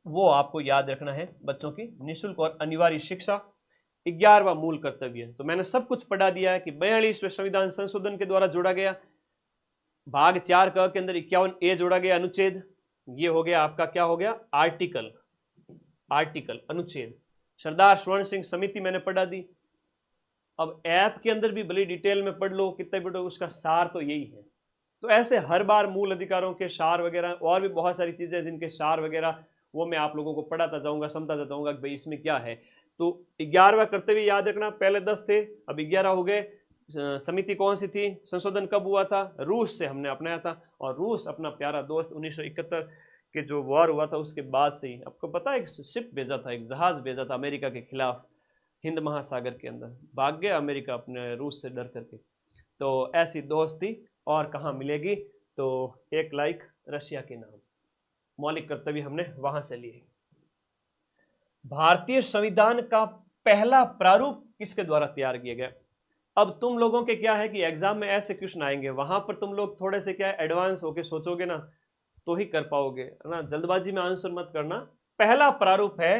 वो आपको याद रखना है। बच्चों की निःशुल्क और अनिवार्य शिक्षा 11वां मूल कर्तव्य। तो मैंने सब कुछ पढ़ा दिया है कि 42वें संविधान संशोधन के द्वारा जोड़ा गया भाग 4 क के अंदर 51A जोड़ा गया अनुच्छेद, ये हो गया आपका क्या हो गया, आर्टिकल अनुच्छेद। सरदार स्वर्ण सिंह समिति मैंने पढ़ा दी। अब ऐप के अंदर भी बड़ी डिटेल में पढ़ लो, कितने पढ़ो, उसका सार तो यही है। तो ऐसे हर बार मूल अधिकारों के सार वगैरह और भी बहुत सारी चीजें जिनके सार वगैरह वो मैं आप लोगों को पढ़ाता जाऊंगा, समझाता जाऊंगा कि भाई इसमें क्या है। तो 11वां कर्तव्य याद रखना, पहले 10 थे, अब 11 हो गए। समिति कौन सी थी, संशोधन कब हुआ था, रूस से हमने अपनाया था। और रूस अपना प्यारा दोस्त 1971 के जो वॉर हुआ था उसके बाद से ही, आपको पता है, एक शिप भेजा था, एक जहाज भेजा था अमेरिका के खिलाफ हिंद महासागर के अंदर, भाग गया अमेरिका अपने रूस से डर करके। तो ऐसी दोस्ती और कहाँ मिलेगी, तो एक लाइक रशिया के नाम। मौलिक कर्तव्य हमने वहां से लिए। भारतीय संविधान का पहला प्रारूप किसके द्वारा तैयार किया गया। अब तुम लोगों के क्या है कि एग्जाम में ऐसे क्वेश्चन आएंगे, वहां पर तुम लोग थोड़े से क्या एडवांस होके सोचोगे ना, तो ही कर पाओगे, है ना। जल्दबाजी में आंसर मत करना। पहला प्रारूप है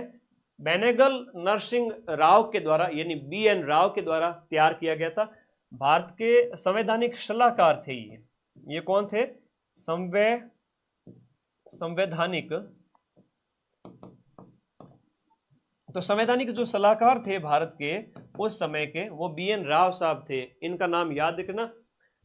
बेनेगल नरसिंह राव के द्वारा, यानी BN राव के द्वारा तैयार किया गया था। भारत के संवैधानिक सलाहकार थे ये कौन थे, संवैधानिक, तो संवैधानिक जो सलाहकार थे भारत के उस समय के, वो BN राव साहब थे। इनका नाम याद रखना।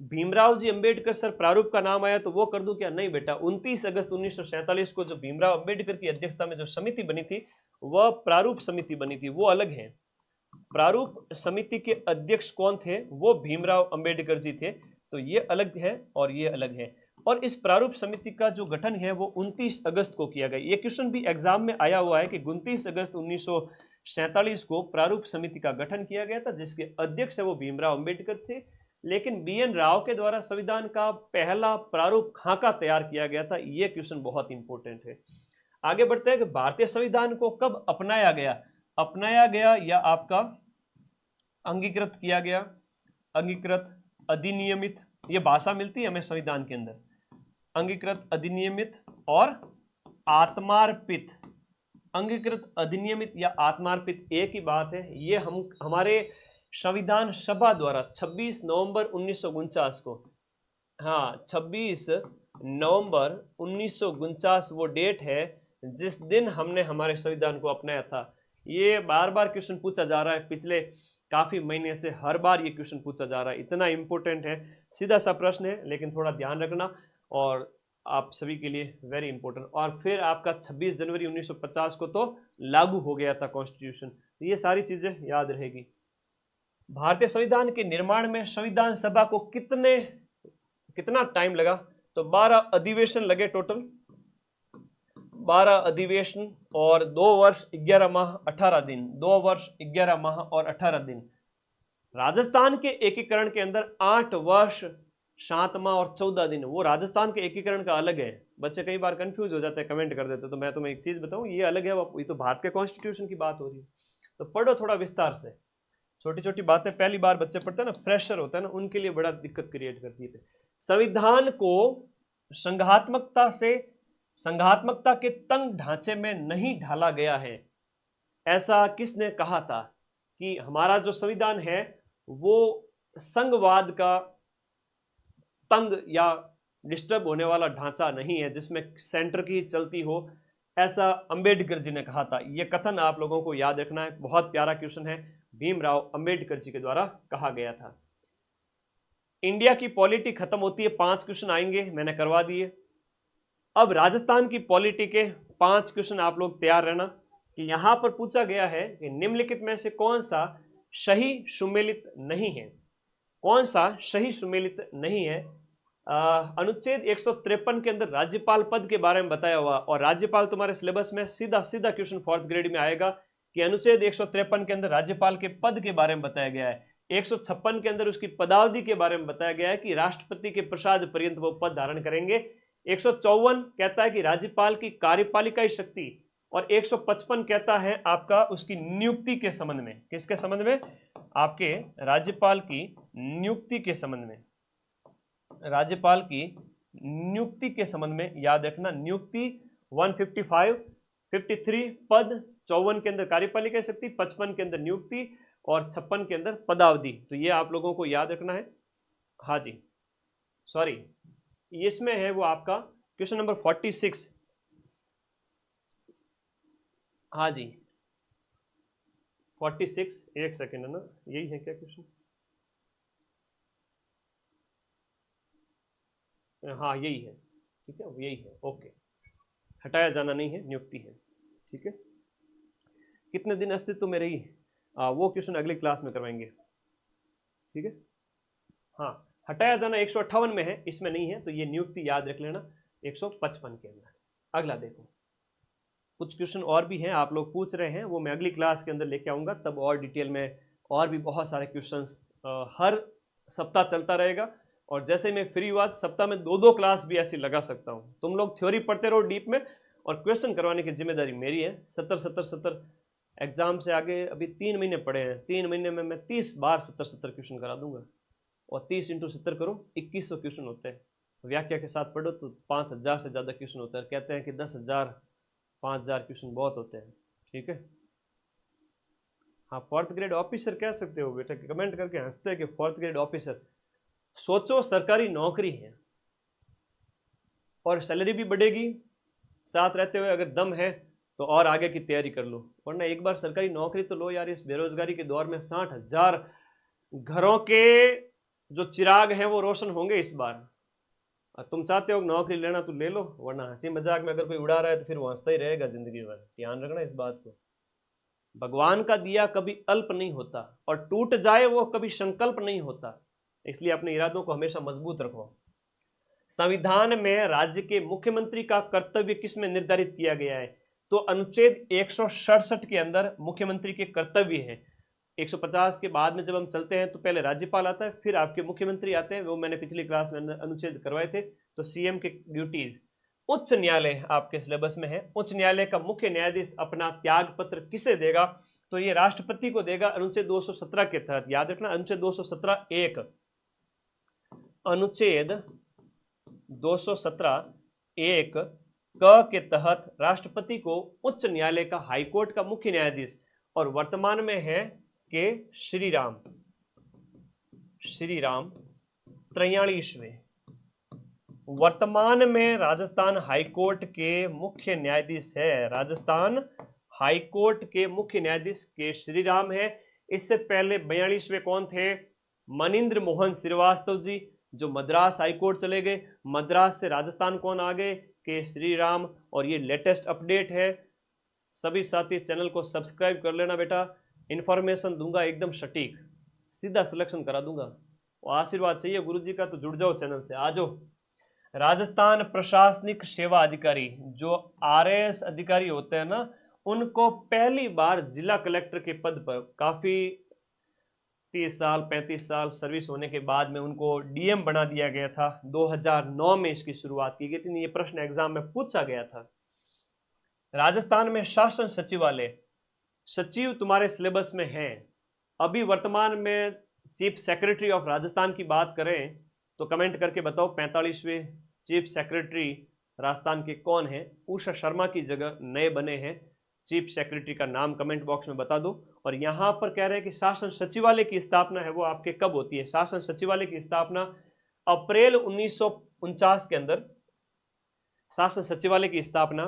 भीमराव जी अंबेडकर सर प्रारूप का नाम आया तो वो कर दूं क्या, नहीं बेटा। 29 अगस्त 1947 को जो भीमराव अंबेडकर की अध्यक्षता में जो समिति बनी थी वह प्रारूप समिति बनी थी, वो अलग है। प्रारूप समिति के अध्यक्ष कौन थे, वो भीमराव अंबेडकर जी थे। तो ये अलग है और ये अलग है। और इस प्रारूप समिति का जो गठन है वो 29 अगस्त को किया गया। ये क्वेश्चन भी एग्जाम में आया हुआ है कि 29 अगस्त 1947 को प्रारूप समिति का गठन किया गया था, जिसके अध्यक्ष है वो भीमराव अंबेडकर थे। लेकिन BN राव के द्वारा संविधान का पहला प्रारूप खाका तैयार किया गया था। ये क्वेश्चन बहुत इंपॉर्टेंट है। आगे बढ़ते हैं कि भारतीय संविधान को कब अपनाया गया या आपका अंगीकृत किया गया। अंगीकृत, अधिनियमित, ये भाषा मिलती है हमें संविधान के अंदर। अंगीकृत, अधिनियमित और आत्मार्पित। अंगीकृत, अधिनियमित या आत्मार्पित एक ही बात है। ये हम हमारे संविधान सभा द्वारा 26 नवंबर 1949 को, हाँ 26 नवंबर 1949 वो डेट है जिस दिन हमने हमारे संविधान को अपनाया था। ये बार बार क्वेश्चन पूछा जा रहा है, पिछले काफी महीने से हर बार ये क्वेश्चन पूछा जा रहा है, इतना इंपॉर्टेंट है। सीधा सा प्रश्न है लेकिन थोड़ा ध्यान रखना, और आप सभी के लिए वेरी इंपॉर्टेंट। और फिर आपका 26 जनवरी 1950 को तो लागू हो गया था कॉन्स्टिट्यूशन। ये सारी चीजें याद रहेगी। भारतीय संविधान के निर्माण में संविधान सभा को कितना टाइम लगा, तो 12 अधिवेशन लगे टोटल, 12 अधिवेशन और 2 वर्ष 11 माह 18 दिन, 2 वर्ष 11 माह और 18 दिन। राजस्थान के एकीकरण के अंदर 8 वर्ष 7 माह और 14 दिन, वो राजस्थान के एकीकरण का अलग है। बच्चे कई बार कंफ्यूज हो जाते हैं, कमेंट कर देते, तो मैं तुम्हें एक चीज बताऊं, ये अलग है, ये तो भारत के कॉन्स्टिट्यूशन की बात हो रही है। तो पढ़ो थोड़ा विस्तार से, छोटी छोटी बातें पहली बार बच्चे पढ़ते हैं ना, फ्रेशर होता है ना, उनके लिए बड़ा दिक्कत क्रिएट करती है। संविधान को संघात्मकता के तंग ढांचे में नहीं ढाला गया है। ऐसा किसने कहा था कि हमारा जो संविधान है वो संघवाद का तंग या डिस्टर्ब होने वाला ढांचा नहीं है, जिसमें सेंटर की चलती हो, ऐसा अंबेडकर जी ने कहा था। यह कथन आप लोगों को याद रखना है, बहुत प्यारा क्वेश्चन है, भीमराव अंबेडकर जी के द्वारा कहा गया था। इंडिया की पॉलिटी खत्म होती है, 5 क्वेश्चन आएंगे, मैंने करवा दिए। अब राजस्थान की पॉलिटी के 5 क्वेश्चन आप लोग तैयार रहना कि यहां पर पूछा गया है कि निम्नलिखित में से कौन सा सही सुमेलित नहीं है, कौन सा सही सुमेलित नहीं है। अनुच्छेद 153 के अंदर राज्यपाल पद के बारे में बताया हुआ, और राज्यपाल तुम्हारे सिलेबस में सीधा सीधा क्वेश्चन 4th ग्रेड में आएगा कि अनुच्छेद 153 के अंदर राज्यपाल के पद के बारे में बताया गया है। 156 के अंदर उसकी पदावधि के बारे में बताया गया है कि राष्ट्रपति के प्रसाद पर्यंत वो पद धारण करेंगे। 154 कहता है कि राज्यपाल की कार्यपालिकाई शक्ति, और 155 कहता है आपका उसकी नियुक्ति के संबंध में। किसके संबंध में? आपके राज्यपाल की नियुक्ति के संबंध में। राज्यपाल की नियुक्ति के संबंध में याद रखना, नियुक्ति 155, 53 पद, 54 के अंदर कार्यपालिका शक्ति, 55 के अंदर नियुक्ति और 56 के अंदर पदावधि। तो ये आप लोगों को याद रखना है। हाँ जी, सॉरी, इसमें है वो आपका क्वेश्चन नंबर 46। हाँ जी 46, एक सेकेंड है ना, यही है क्या क्वेश्चन? हाँ यही है, ठीक है, यही है, ओके। हटाया जाना नहीं है, नियुक्ति है, ठीक है। कितने दिन अस्तित्व में रही, वो क्वेश्चन अगली क्लास में करवाएंगे, ठीक है। हाँ, हटाया जाना 158 में है, इसमें नहीं है, तो ये नियुक्ति याद रख लेना 155 के अंदर। अगला देखो, कुछ क्वेश्चन और भी हैं, आप लोग पूछ रहे हैं, वो मैं अगली क्लास के अंदर लेके आऊँगा, तब और डिटेल में और भी बहुत सारे क्वेश्चंस हर सप्ताह चलता रहेगा। और जैसे मैं फ्री हुआ सप्ताह में 2-2 क्लास भी ऐसी लगा सकता हूँ। तुम लोग थ्योरी पढ़ते रहो डीप में, और क्वेश्चन करवाने की जिम्मेदारी मेरी है। 70 एग्जाम से आगे अभी 3 महीने पड़े हैं, 3 महीने में मैं 30 बार 70 क्वेश्चन करा दूंगा, और 30 × 70 करो 2100 क्वेश्चन होते हैं। व्याख्या के साथ पढ़ो तो 5000 से ज़्यादा क्वेश्चन होता है। कहते हैं कि 10,000 5,000 क्वेश्चन बहुत होते हैं, ठीक है। हाँ, 4th ग्रेड ऑफिसर कह सकते हो बेटा, कमेंट करके हंसते हैं कि 4th ग्रेड ऑफिसर। सोचो सरकारी नौकरी है और सैलरी भी बढ़ेगी, साथ रहते हुए अगर दम है तो और आगे की तैयारी कर लो, वरना एक बार सरकारी नौकरी तो लो यार। इस बेरोजगारी के दौर में 60,000 घरों के जो चिराग हैं वो रोशन होंगे इस बार। तुम चाहते हो नौकरी लेना तो ले लो, वरना हंसी मजाक में अगर कोई उड़ा रहा है तो फिर वो हंसता ही रहेगा जिंदगी भर। ध्यान रखना इस बात को। भगवान का दिया कभी अल्प नहीं होता, और टूट जाए वो कभी संकल्प नहीं होता, इसलिए अपने इरादों को हमेशा मजबूत रखो। संविधान में राज्य के मुख्यमंत्री का कर्तव्य किसमें निर्धारित किया गया है? तो अनुच्छेद 167 के अंदर मुख्यमंत्री के कर्तव्य है। 150 के बाद में जब हम चलते हैं तो पहले राज्यपाल आता है, फिर आपके मुख्यमंत्री आते हैं, वो मैंने पिछली क्लास में अनुच्छेद करवाए थे। तो सीएम के ड्यूटीज। उच्च न्यायालय आपके सिलेबस में है, उच्च न्यायालय का मुख्य न्यायाधीश अपना त्याग पत्र किसे देगा? तो ये राष्ट्रपति को देगा, अनुच्छेद 217 के तहत। याद रखना, अनुच्छेद 217(1), अनुच्छेद 217(1) क के तहत राष्ट्रपति को उच्च न्यायालय का हाईकोर्ट का मुख्य न्यायाधीश, और वर्तमान में है के श्री राम 43वें वर्तमान में राजस्थान हाईकोर्ट के मुख्य न्यायाधीश है। राजस्थान हाईकोर्ट के मुख्य न्यायाधीश के श्री राम है। इससे पहले 42वें कौन थे? मनिंद्र मोहन श्रीवास्तव जी, जो मद्रास हाईकोर्ट चले गए। मद्रास से राजस्थान कौन आ गए? के श्री राम। और ये लेटेस्ट अपडेट है। सभी साथी चैनल को सब्सक्राइब कर लेना बेटा, इन्फॉर्मेशन दूंगा एकदम सटीक, सीधा सिलेक्शन करा दूंगा। और आशीर्वाद चाहिए गुरुजी का तो जुड़ जाओ चैनल से, आ जाओ। राजस्थान प्रशासनिक सेवा अधिकारी, जो RAS अधिकारी होते हैं ना, उनको पहली बार जिला कलेक्टर के पद पर काफी 30 साल 35 साल सर्विस होने के बाद में उनको DM बना दिया गया था। 2009 में इसकी शुरुआत की गई थी। ये प्रश्न एग्जाम में पूछा गया था। राजस्थान में शासन सचिवालय, सचिव तुम्हारे सिलेबस में है। अभी वर्तमान में चीफ सेक्रेटरी ऑफ राजस्थान की बात करें तो कमेंट करके बताओ 45वें चीफ सेक्रेटरी राजस्थान के कौन है? उषा शर्मा की जगह नए बने हैं चीफ सेक्रेटरी का नाम कमेंट बॉक्स में बता दो। और यहां पर कह रहे हैं कि शासन सचिवालय की स्थापना है वो आपके कब होती है? शासन सचिवालय की स्थापना अप्रैल 1949 के अंदर शासन सचिवालय की स्थापना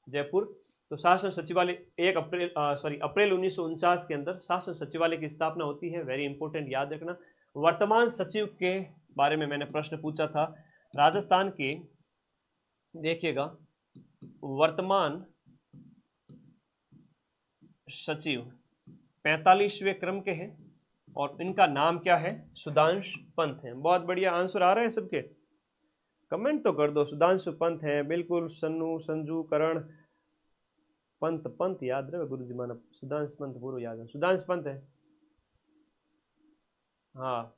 जयपुर। तो शासन सचिवालय अप्रैल 1949 के अंदर शासन सचिवालय की स्थापना होती है। वेरी इंपॉर्टेंट, याद रखना। वर्तमान सचिव के बारे में मैंने प्रश्न पूछा था। राजस्थान के देखिएगा, वर्तमान सचिव 45वें क्रम के हैं और इनका नाम क्या है? सुधांश पंत है। बहुत बढ़िया, आंसर आ रहे हैं सबके। कमेंट तो कर दो। सुधांशु पंत है बिल्कुल, सन्नू संजू करण पंत, पंत याद रहे गुरु जी माना, सुधांश पंत पूरा याद है, सुधांश पंत है। हाँ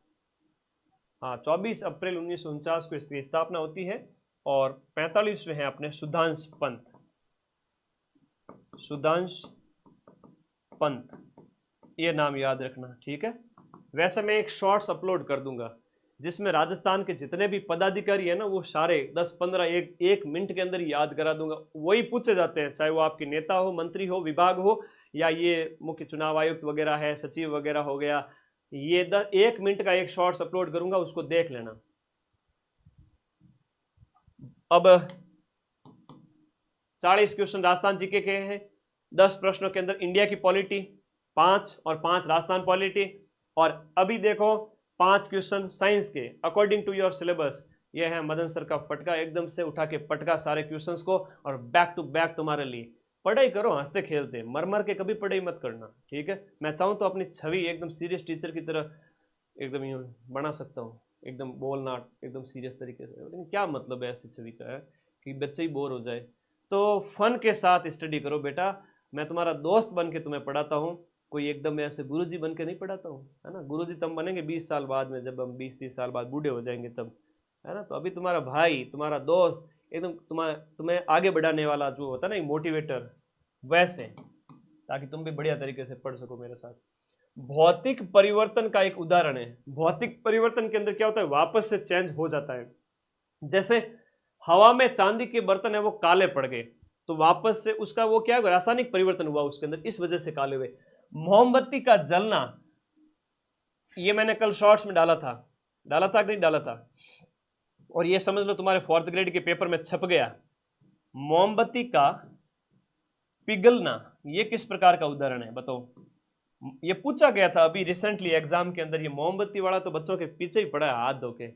हाँ, 24 अप्रैल 1949 को इसकी स्थापना होती है और 45वें हैं अपने सुधांश पंत, सुधांश पंत, ये नाम याद रखना, ठीक है। वैसे मैं एक शॉर्ट्स अपलोड कर दूंगा जिसमें राजस्थान के जितने भी पदाधिकारी है ना वो सारे 10-15 एक मिनट के अंदर याद करा दूंगा। वही पूछे जाते हैं, चाहे वो आपके नेता हो, मंत्री हो, विभाग हो, या ये मुख्य चुनाव आयुक्त वगैरह है, सचिव वगैरह हो गया। ये 1 मिनट का एक शॉर्ट्स अपलोड करूंगा, उसको देख लेना। अब 40 क्वेश्चन राजस्थान जीके के हैं, 10 प्रश्नों के अंदर इंडिया की पॉलिटी 5 और 5 राजस्थान पॉलिटी। और अभी देखो 5 क्वेश्चन साइंस के अकॉर्डिंग टू योर सिलेबस। ये है मदन सर का फटका, एकदम से उठा के पटका सारे क्वेश्चंस को, और बैक टू बैक तुम्हारे लिए। पढ़ाई करो हंसते खेलते, मर मर के कभी पढ़ाई मत करना, ठीक है। मैं चाहूँ तो अपनी छवि एकदम सीरियस टीचर की तरह एकदम यूँ बना सकता हूँ, एकदम बोलना एकदम सीरियस तरीके से, लेकिन क्या मतलब है ऐसी छवि का है कि बच्चे ही बोर हो जाए। तो फन के साथ स्टडी करो बेटा, मैं तुम्हारा दोस्त बन के तुम्हें पढ़ाता हूँ, कोई एकदम ऐसे गुरुजी बन के नहीं पढ़ाता हूँ, है ना। गुरुजी तब बनेंगे 20 साल बाद में, जब हम 20-30 साल बाद बूढ़े हो जाएंगे तब, है ना। तो अभी तुम्हारा भाई, तुम्हारा दोस्त, एकदम तुम्हें आगे बढ़ाने वाला जो होता है ना मोटिवेटर, वैसे, ताकि तुम भी बढ़िया तरीके से पढ़ सको मेरे साथ। भौतिक परिवर्तन का एक उदाहरण है। भौतिक परिवर्तन के अंदर क्या होता है, वापस से चेंज हो जाता है। जैसे हवा में चांदी के बर्तन है वो काले पड़ गए, तो वापस से उसका वो क्या है, रासायनिक परिवर्तन हुआ उसके अंदर, इस वजह से काले हुए। मोमबत्ती का जलना, ये मैंने कल शॉर्ट्स में डाला था कि नहीं डाला था, और ये समझ लो तुम्हारे 4th ग्रेड के पेपर में छप गया। मोमबत्ती का पिघलना, ये किस प्रकार का उदाहरण है बताओ। ये पूछा गया था अभी रिसेंटली एग्जाम के अंदर, ये मोमबत्ती वाला तो बच्चों के पीछे ही पड़ा है हाथ धो के।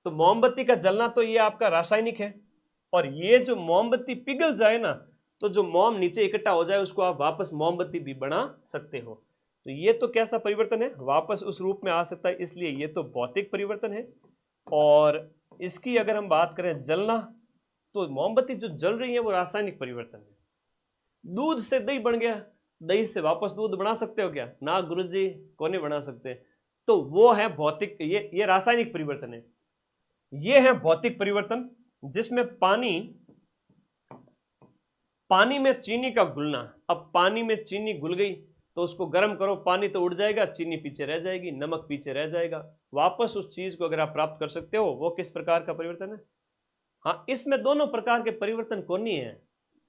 तो मोमबत्ती का जलना तो ये आपका रासायनिक है, और ये जो मोमबत्ती पिघल जाए ना, तो जो मोम नीचे इकट्ठा हो जाए उसको आप वापस मोमबत्ती भी बना सकते हो। तो ये तो कैसा परिवर्तन है, वापस उस रूप में आ सकता है, इसलिए ये तो भौतिक परिवर्तन है। और इसकी अगर हम बात करें जलना, तो मोमबत्ती जो जल रही है वो रासायनिक परिवर्तन है। दूध से दही बन गया, दही से वापस दूध बना सकते हो क्या, ना गुरुजी, को नहीं बना सकते। तो वो है भौतिक, ये रासायनिक परिवर्तन है। ये है भौतिक परिवर्तन, जिसमें पानी में चीनी का घुलना। अब पानी में चीनी घुल गई तो उसको गर्म करो, पानी तो उड़ जाएगा, चीनी पीछे रह जाएगी, नमक पीछे रह जाएगा। वापस उस चीज को अगर आप प्राप्त कर सकते हो, वो किस प्रकार का परिवर्तन है। हाँ, इसमें दोनों प्रकार के परिवर्तन कौन ही है,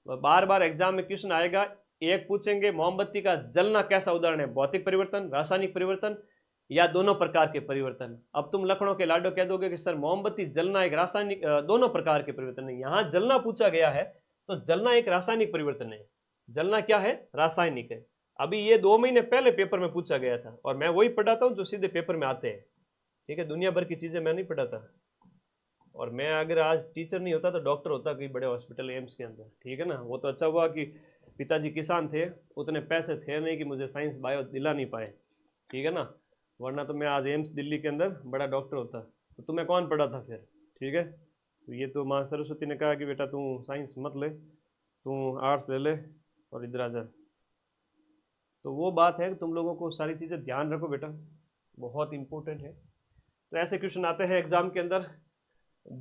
बार बार एग्जाम में क्वेश्चन आएगा। एक पूछेंगे मोमबत्ती का जलना कैसा उदाहरण है, भौतिक परिवर्तन, रासायनिक परिवर्तन, या दोनों प्रकार के परिवर्तन। अब तुम लखनऊ के लाडो कह दोगे कि सर मोमबत्ती जलना एक रासायनिक, दोनों प्रकार के परिवर्तन है। यहां जलना पूछा गया है तो जलना एक रासायनिक परिवर्तन है, जलना क्या है, रासायनिक है। अभी ये 2 महीने पहले पेपर में पूछा गया था, और मैं वही पढ़ाता हूं जो सीधे पेपर में आते हैं, ठीक है। दुनिया भर की चीजें मैं नहीं पढ़ाता, और मैं अगर आज टीचर नहीं होता तो डॉक्टर होता कहीं बड़े हॉस्पिटल एम्स के अंदर, ठीक है ना। वो तो अच्छा हुआ कि पिताजी किसान थे, उतने पैसे थे नहीं कि मुझे साइंस बायो दिला नहीं पाए, ठीक है ना, वरना तो मैं आज एम्स दिल्ली के अंदर बड़ा डॉक्टर होता। तो तुम्हें कौन पढ़ा था फिर, ठीक है। तो ये तो माँ सरस्वती ने कहा कि बेटा तू साइंस मत ले, तू आर्ट्स ले ले और इधर आ जा। तो वो बात है कि तुम लोगों को सारी चीज़ें ध्यान रखो बेटा, बहुत इंपॉर्टेंट है। तो ऐसे क्वेश्चन आते हैं एग्जाम के अंदर।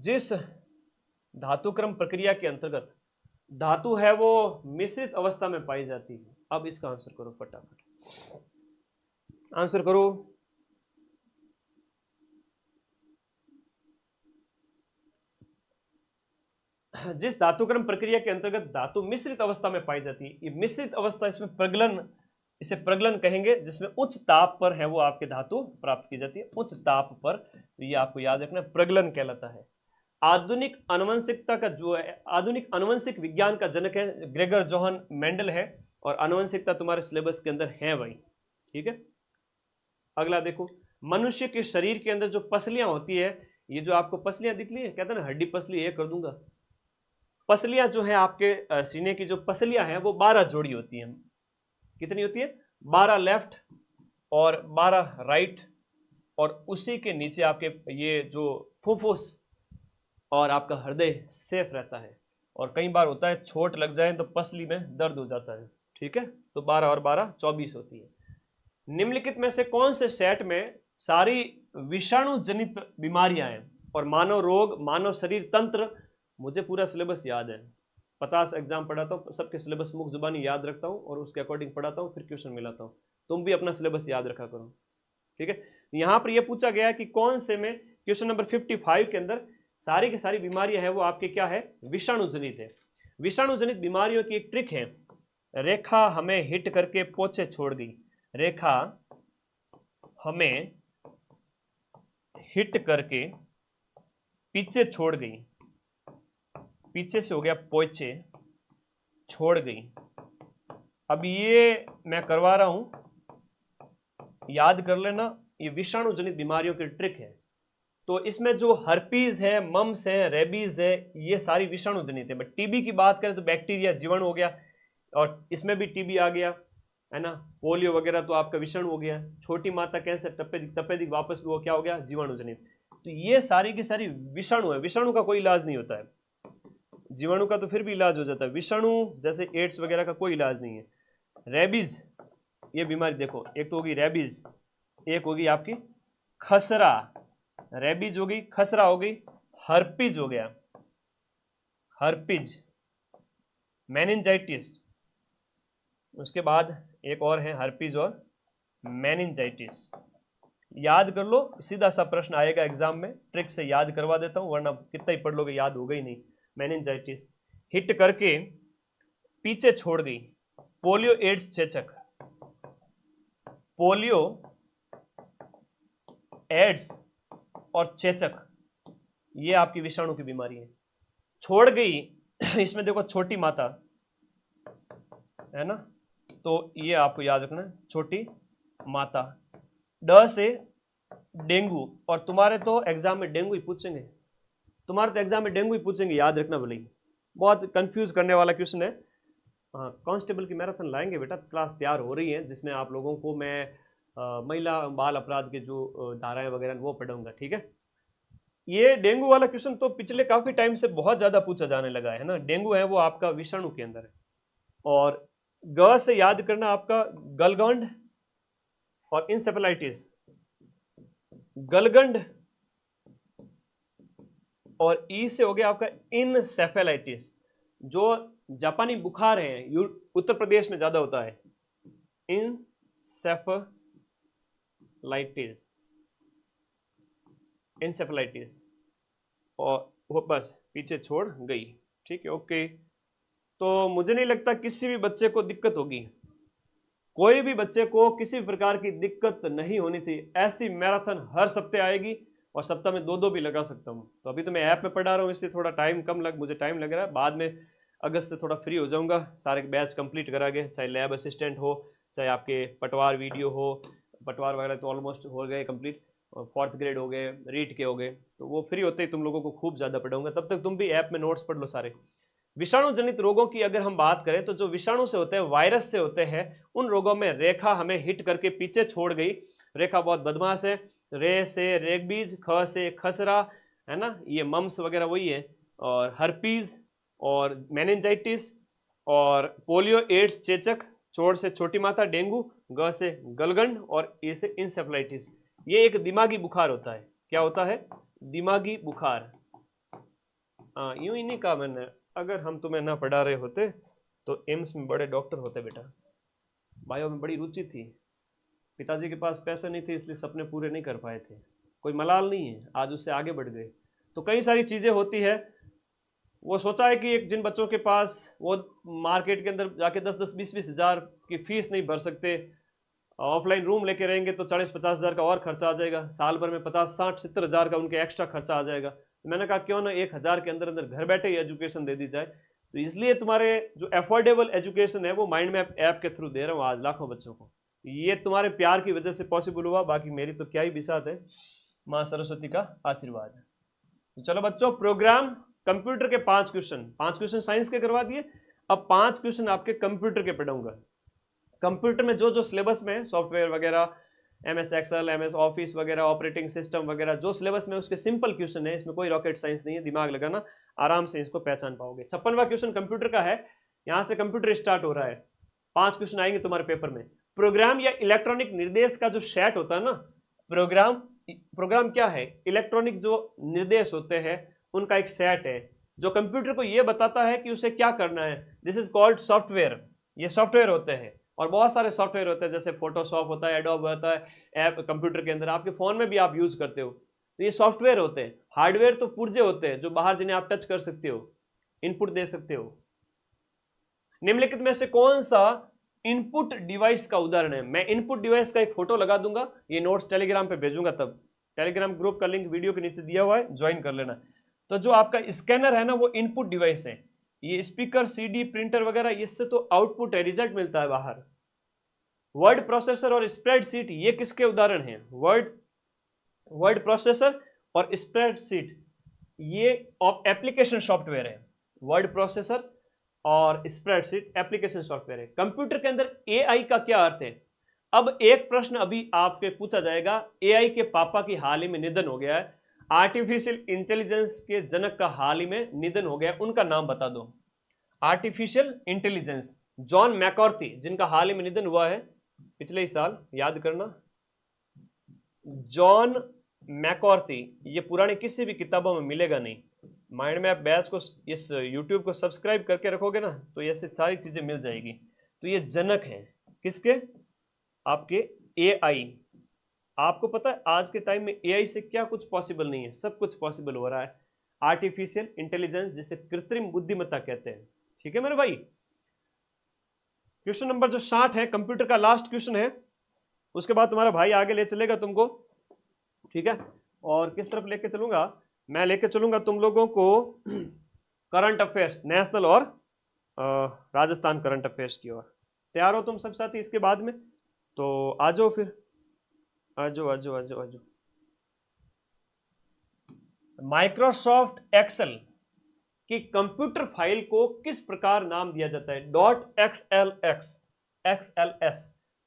जिस धातुक्रम प्रक्रिया के अंतर्गत धातु है वो मिश्रित अवस्था में पाई जाती है, अब इसका आंसर करो फटाफट, आंसर करो। जिस धातुक्रम प्रक्रिया के अंतर्गत धातु मिश्रित अवस्था में पाई जाती है, ये मिश्रित अवस्था, इसमें प्रगलन, इसे प्रगलन कहेंगे, जिसमें उच्च ताप पर है वो आपके धातु प्राप्त की जाती है, उच्च ताप पर। तो ये आपको याद रखना, प्रगलन कहलाता है। आधुनिक आनुवंशिकता का जो है, आधुनिक आनुवंशिक विज्ञान का जनक है ग्रेगर जोहन मेंडल है, और आनुवंशिकता तुम्हारे सिलेबस के अंदर है भाई, ठीक है। अगला देखो, मनुष्य के शरीर के अंदर जो पसलियां होती है, ये जो आपको पसलियां दिख रही है, कहते हैं ना हड्डी पसली, ये कर दूंगा। पसलियां जो है आपके सीने की जो पसलियां हैं वो 12 जोड़ी होती हैं। कितनी होती है, 12 लेफ्ट और 12 राइट, और उसी के नीचे आपके ये जो फुफ्फुस और आपका हृदय सेफ रहता है। और कई बार होता है चोट लग जाए तो पसली में दर्द हो जाता है, ठीक है। तो 12 और 12 24 होती है। निम्नलिखित में से कौन से सेट में सारी विषाणु जनित बीमारियां हैं? और मानव रोग, मानव शरीर तंत्र, मुझे पूरा सिलेबस याद है, 50 एग्जाम पढ़ाता हूँ, सबके सिलेबस मुख जुबानी याद रखता हूँ और उसके अकॉर्डिंग पढ़ाता हूँ, फिर क्वेश्चन मिलाता हूँ। तुम भी अपना सिलेबस याद रखा करो, ठीक है। यहाँ पर यह पूछा गया है कि कौन से में, क्वेश्चन नंबर 55 के अंदर सारी की सारी बीमारियां हैं वो आपके क्या है? विषाणु जनित है। विषाणु जनित बीमारियों की एक ट्रिक है, रेखा हमें हिट करके पोछे छोड़ गई, रेखा हमें हिट करके पीछे छोड़ गई, पीछे से हो गया पोछे छोड़ गई। अब ये मैं करवा रहा हूं, याद कर लेना, ये विषाणु जनित बीमारियों की ट्रिक है। तो इसमें जो हर्पीज है, मम्स है, रेबीज है, ये सारी विषाणु जनित है। बट टीबी की बात करें तो बैक्टीरिया, जीवाणु हो गया, और इसमें भी टीबी आ गया है ना। पोलियो वगैरह तो आपका विषाणु हो गया। छोटी माता कैंसर, तपेदिक वापस भी वो क्या हो गया? जीवाणु जनित। तो ये सारी की सारी विषाणु है। विषाणु का कोई इलाज नहीं होता है, जीवाणु का तो फिर भी इलाज हो जाता है, विषाणु जैसे एड्स वगैरह का कोई इलाज नहीं है। रेबीज, ये बीमारी देखो, एक तो होगी रेबीज, एक होगी आपकी खसरा, रेबीज हो गई, खसरा हो गई, हर्पीज हो गया, हर्पीज, मेनिंजाइटिस, उसके बाद एक और है हर्पीज और मेनिंजाइटिस। याद कर लो, सीधा सा प्रश्न आएगा एग्जाम में, ट्रिक से याद करवा देता हूं, वरना कितना ही पढ़ लोगे याद होगा ही नहीं। मेनिंजाइटिस हिट करके पीछे छोड़ गई, पोलियो, एड्स, चेचक, पोलियो, एड्स और चेचक, ये आपकी विषाणु की बीमारी है। छोड़ गई, इसमें देखो छोटी माता है ना, तो ये आपको याद रखना है, छोटी माता। ड से डेंगू, और तुम्हारे तो एग्जाम में डेंगू ही पूछेंगे, तुम्हारे तो एग्जाम में डेंगू ही पूछेंगे, याद रखना भले ही। बहुत कंफ्यूज करने वाला क्वेश्चन है। हाँ, कांस्टेबल की मैराथन लाएंगे बेटा, क्लास तैयार हो रही है, जिसमें आप लोगों को मैं महिला बाल अपराध के जो धाराएं वगैरह वो पढ़ाऊंगा, ठीक है। ये डेंगू वाला क्वेश्चन तो पिछले काफी टाइम से बहुत ज्यादा पूछा जाने लगा है ना। डेंगू है वो आपका विषाणु के अंदर है। और ग से याद करना आपका गलगंड और इंसेफेलाइटिस, गलगंड, और ई से हो गया आपका इनसेफेलाइटिस, जो जापानी बुखार है, उत्तर प्रदेश में ज्यादा होता है, इंसेफेलाइटिस, इंसेफेलाइटिस। और वो बस पीछे छोड़ गई, ठीक है, ओके। तो मुझे नहीं लगता किसी भी बच्चे को दिक्कत होगी, कोई भी बच्चे को किसी प्रकार की दिक्कत नहीं होनी चाहिए। ऐसी मैराथन हर सप्ताह आएगी, और सप्ताह में 2-2 भी लगा सकता हूँ। तो अभी तो मैं ऐप में पढ़ा रहा हूँ, इसलिए थोड़ा टाइम कम मुझे टाइम लग रहा है। बाद में अगस्त से थोड़ा फ्री हो जाऊंगा, सारे बैच कंप्लीट करा के, चाहे लैब असिस्टेंट हो, चाहे आपके पटवार वीडियो हो, पटवार वगैरह तो ऑलमोस्ट हो गए कंप्लीट, 4th ग्रेड हो गए, रीट के हो गए, तो वो फ्री होते ही तुम लोगों को खूब ज़्यादा पढ़ाऊंगा। तब तक तुम भी ऐप में नोट्स पढ़ लो सारे। विषाणु जनित रोगों की अगर हम बात करें तो जो विषाणु से होते हैं, वायरस से होते हैं, उन रोगों में रेखा हमें हिट करके पीछे छोड़ गई। रेखा बहुत बदमाश है। रे से रेबीज, ख से खसरा, है ना, ये मम्स वगैरह वही है, और हर्पीज और मेनिंजाइटिस और पोलियो, एड्स, चेचक, चोट से छोटी माता, डेंगू, ग से गलगंड और ए से इंसेफेलाइटिस। ये एक दिमागी बुखार होता है। क्या होता है? दिमागी बुखार। यूं ही नहीं कहा मैंने, अगर हम तुम्हें ना पढ़ा रहे होते तो एम्स में बड़े डॉक्टर होते बेटा। बायो में बड़ी रुचि थी, पिताजी के पास पैसे नहीं थे, इसलिए सपने पूरे नहीं कर पाए थे। कोई मलाल नहीं है, आज उससे आगे बढ़ गए। तो कई सारी चीज़ें होती है। वो सोचा है कि एक जिन बच्चों के पास वो मार्केट के अंदर जाके 10-10, 20-20 हज़ार की फीस नहीं भर सकते, ऑफलाइन रूम लेके रहेंगे तो 40-50 हज़ार का और खर्चा आ जाएगा, साल भर में 50-60-70 हज़ार का उनके एक्स्ट्रा खर्चा आ जाएगा। तो मैंने कहा क्यों ना 1,000 के अंदर अंदर घर बैठे ही एजुकेशन दे दी जाए। तो इसलिए तुम्हारे जो अफोर्डेबल एजुकेशन है वो माइंड मैप ऐप के थ्रू दे रहा हूँ आज लाखों बच्चों को। ये तुम्हारे प्यार की वजह से पॉसिबल हुआ, बाकी मेरी तो क्या ही बिसात है, माँ सरस्वती का आशीर्वाद है। तो चलो बच्चों, प्रोग्राम कंप्यूटर के 5 क्वेश्चन साइंस के करवा दिए। अब 5 क्वेश्चन आपके कंप्यूटर के पढ़ाऊंगा। कंप्यूटर में जो जो सिलेबस में सॉफ्टवेयर वगैरह MS एक्सेल, MS ऑफिस वगैरह, ऑपरेटिंग सिस्टम वगैरह जो सिलेबस में उसके सिंपल क्वेश्चन है, इसमें कोई रॉकेट साइंस नहीं है, दिमाग लगाना, आराम से इसको पहचान पाओगे। 56वां क्वेश्चन कंप्यूटर का है, यहाँ से कंप्यूटर स्टार्ट हो रहा है, 5 क्वेश्चन आएंगे तुम्हारे पेपर में। प्रोग्राम या इलेक्ट्रॉनिक निर्देश का जो सेट होता है ना, प्रोग्राम क्या है, इलेक्ट्रॉनिक जो निर्देश होते हैं उनका एक सेट है जो कंप्यूटर को यह बताता है कि उसे क्या करना है। This is called software. ये सॉफ्टवेयर होते हैं और बहुत सारे सॉफ्टवेयर होते हैं, जैसे फोटोशॉप होता है, एडोब होता है, ऐप कंप्यूटर के अंदर, आपके फोन में भी आप यूज करते हो, तो ये सॉफ्टवेयर होते हैं। हार्डवेयर तो पुर्जे होते हैं जो बाहर जिन्हें आप टच कर सकते हो, इनपुट दे सकते हो। निम्नलिखित में से कौन सा इनपुट डिवाइस का उदाहरण है? मैं इनपुट डिवाइस का एक फोटो लगा दूंगा, ये नोट्स टेलीग्राम पे भेजूंगा, तब टेलीग्राम ग्रुप का लिंक वीडियो के नीचे दिया हुआ है, ज्वाइन कर लेना। तो जो आपका स्कैनर है ना, वो इनपुट डिवाइस है। ये स्पीकर, सीडी, प्रिंटर वगैरह, इससे तो आउटपुट है, रिजल्ट मिलता है बाहर। वर्ड प्रोसेसर और स्प्रेडशीट, ये किसके उदाहरण हैं? वर्ड प्रोसेसर और स्प्रेडशीट ये एप्लीकेशन सॉफ्टवेयर है। वर्ड प्रोसेसर और स्प्रेडशीट एप्लीकेशन सॉफ्टवेयर है। कंप्यूटर के अंदर एआई का क्या अर्थ है? अब एक प्रश्न अभी आपके पूछा जाएगा, एआई के पापा की हाल ही में निधन हो गया है, आर्टिफिशियल इंटेलिजेंस के जनक का हाल ही में निधन हो गया, उनका नाम बता दो। आर्टिफिशियल इंटेलिजेंस, जॉन मैकॉर्थी, जिनका हाल ही में निधन हुआ है पिछले ही साल, याद करना, जॉन मैकॉर्थी। ये पुरानी किसी भी किताबों में मिलेगा नहीं। माइंड मैप बैच को, इस यूट्यूब को सब्सक्राइब करके रखोगे ना, तो ऐसे सारी चीजें मिल जाएगी। तो ये जनक है किसके? आपके एआई। आपको पता है आज के टाइम में एआई से क्या कुछ पॉसिबल नहीं है, सब कुछ पॉसिबल हो रहा है। आर्टिफिशियल इंटेलिजेंस, जिसे कृत्रिम बुद्धिमत्ता कहते हैं। ठीक है मेरे भाई। क्वेश्चन नंबर जो 60 है, कंप्यूटर का लास्ट क्वेश्चन है, उसके बाद तुम्हारा भाई आगे ले चलेगा तुमको। ठीक है, और किस तरफ लेके चलूंगा? मैं लेके चलूंगा तुम लोगों को करंट अफेयर्स, नेशनल और राजस्थान करंट अफेयर्स की ओर। तैयार हो तुम सब साथी इसके बाद में? तो आ जाओ फिर, आ जाओ आ जाओ आ जाओ आ जाओ। माइक्रोसॉफ्ट एक्सेल की कंप्यूटर फाइल को किस प्रकार नाम दिया जाता है? .xlx, XLS।